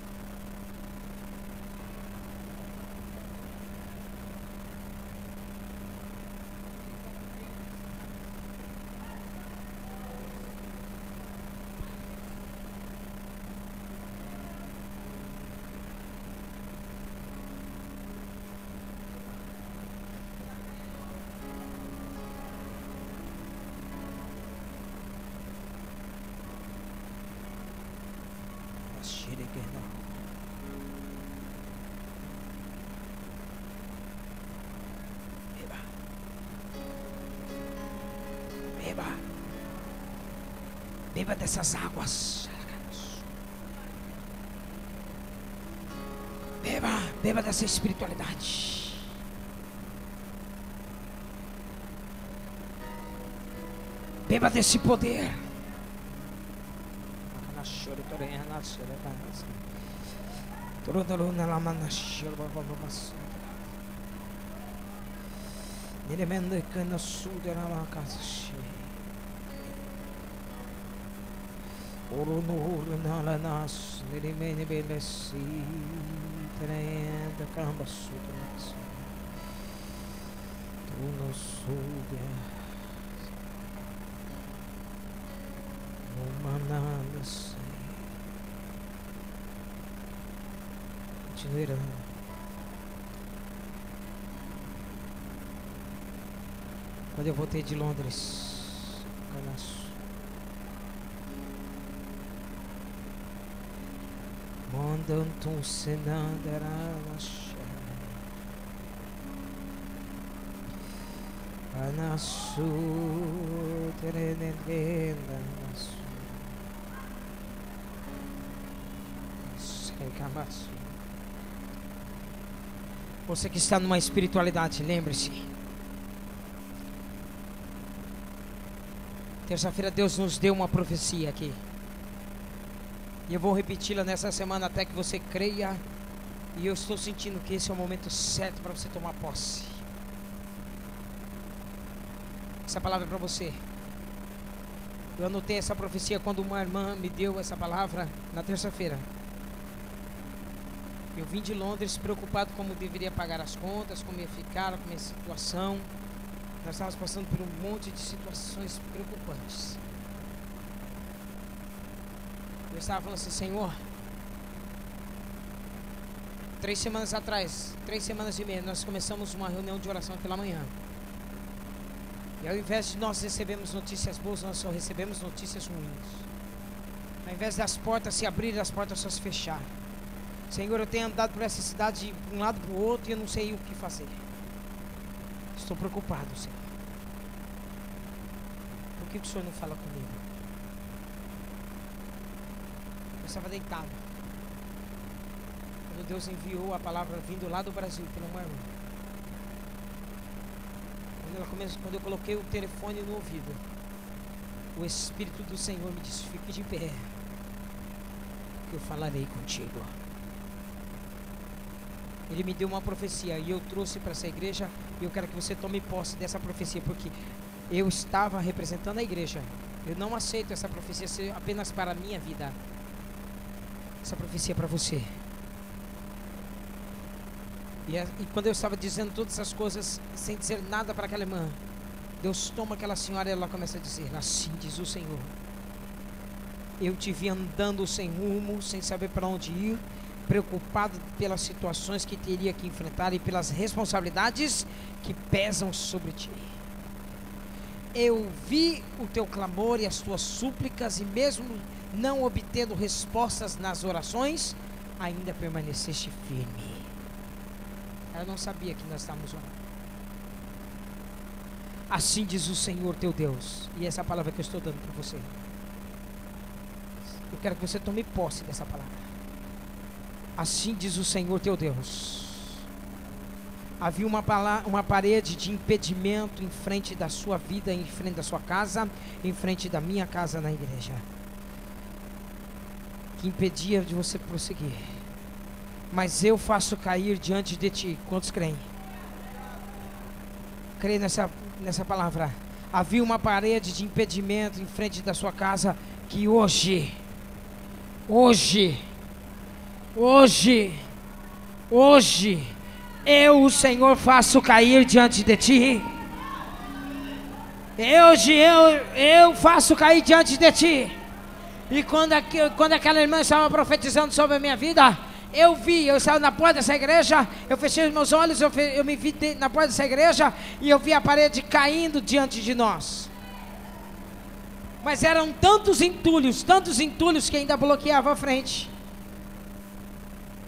beba dessas águas. Beba dessa espiritualidade. Beba desse poder. Continue orando. Quando eu voltei de Londres, Mandantum senandaramash Anasu terenendenda nasu Sekamasu. Você que está numa espiritualidade, lembre-se. Terça-feira Deus nos deu uma profecia aqui. E eu vou repeti-la nessa semana até que você creia. E eu estou sentindo que esse é o momento certo para você tomar posse. Essa palavra é para você. Eu anotei essa profecia quando uma irmã me deu essa palavra na terça-feira. Eu vim de Londres preocupado como deveria pagar as contas, como ia ficar, com a minha situação. Nós estávamos passando por um monte de situações preocupantes. Eu estava falando assim, Senhor, 3 semanas atrás, 3 semanas e meia, nós começamos uma reunião de oração pela manhã. E ao invés de nós recebermos notícias boas, nós só recebemos notícias ruins. Ao invés das portas se abrirem, as portas só se fechar. Senhor, eu tenho andado por essa cidade de um lado para o outro e eu não sei o que fazer. Estou preocupado, Senhor. Por que o Senhor não fala comigo? Eu estava deitado quando Deus enviou a palavra vindo lá do Brasil pela uma irmã. Quando eu coloquei o telefone no ouvido, o Espírito do Senhor me disse: fique de pé, que eu falarei contigo. Ele me deu uma profecia e eu trouxe para essa igreja, e eu quero que você tome posse dessa profecia, porque eu estava representando a igreja. Eu não aceito essa profecia ser apenas para a minha vida. Essa profecia é para você. E quando eu estava dizendo todas essas coisas, sem dizer nada para aquela irmã, Deus toma aquela senhora e ela começa a dizer: assim diz o Senhor, eu te vi andando sem rumo, sem saber para onde ir, preocupado pelas situações que teria que enfrentar e pelas responsabilidades que pesam sobre ti. Eu vi o teu clamor e as tuas súplicas, e mesmo não obtendo respostas nas orações, ainda permaneceste firme. Ela não sabia que nós estávamos orando. Assim diz o Senhor teu Deus. E essa palavra que eu estou dando para você, eu quero que você tome posse dessa palavra. Assim diz o Senhor teu Deus. Havia uma parede de impedimento em frente da sua vida, em frente da sua casa, em frente da minha casa na igreja, que impedia de você prosseguir. Mas eu faço cair diante de ti. Quantos creem? Creem nessa palavra. Havia uma parede de impedimento em frente da sua casa, que hoje eu, o Senhor, faço cair diante de ti. Hoje eu faço cair diante de ti. E quando aquela irmã estava profetizando sobre a minha vida, eu estava na porta dessa igreja, eu fechei os meus olhos, eu me vi na porta dessa igreja, e eu vi a parede caindo diante de nós. Mas eram tantos entulhos que ainda bloqueavam a frente.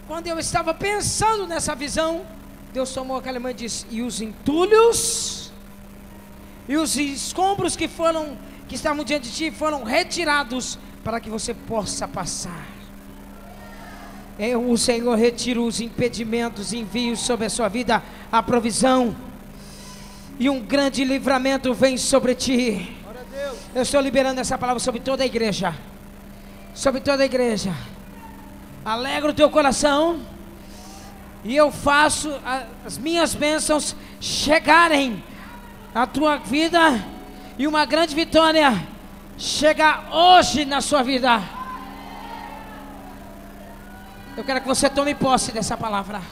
Quando eu estava pensando nessa visão, Deus tomou aquela irmã e disse: e os entulhos e os escombros que estavam diante de ti foram retirados para que você possa passar. O Senhor retira os impedimentos, envia sobre a sua vida a provisão, e um grande livramento vem sobre ti. Eu estou liberando essa palavra sobre toda a igreja. Sobre toda a igreja. Alegra o teu coração, e eu faço as minhas bênçãos chegarem à tua vida, e uma grande vitória chegar hoje na sua vida. Eu quero que você tome posse dessa palavra.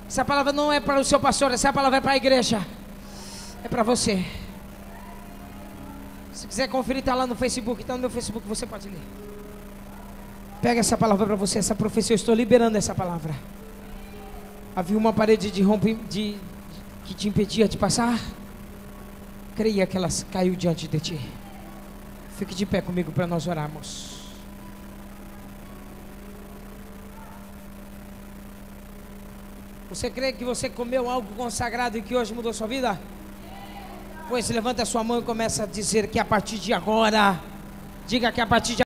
Essa palavra não é para o seu pastor, essa palavra é para a igreja. É para você. Se quiser conferir, está lá no Facebook, está no meu Facebook, você pode ler. Pega essa palavra para você, essa profecia, eu estou liberando essa palavra. Havia uma parede que te impedia de passar. Creia que ela caiu diante de ti. Fique de pé comigo para nós orarmos. Você crê que você comeu algo consagrado e que hoje mudou sua vida? Pois levanta a sua mão e começa a dizer que a partir de agora, diga que a partir de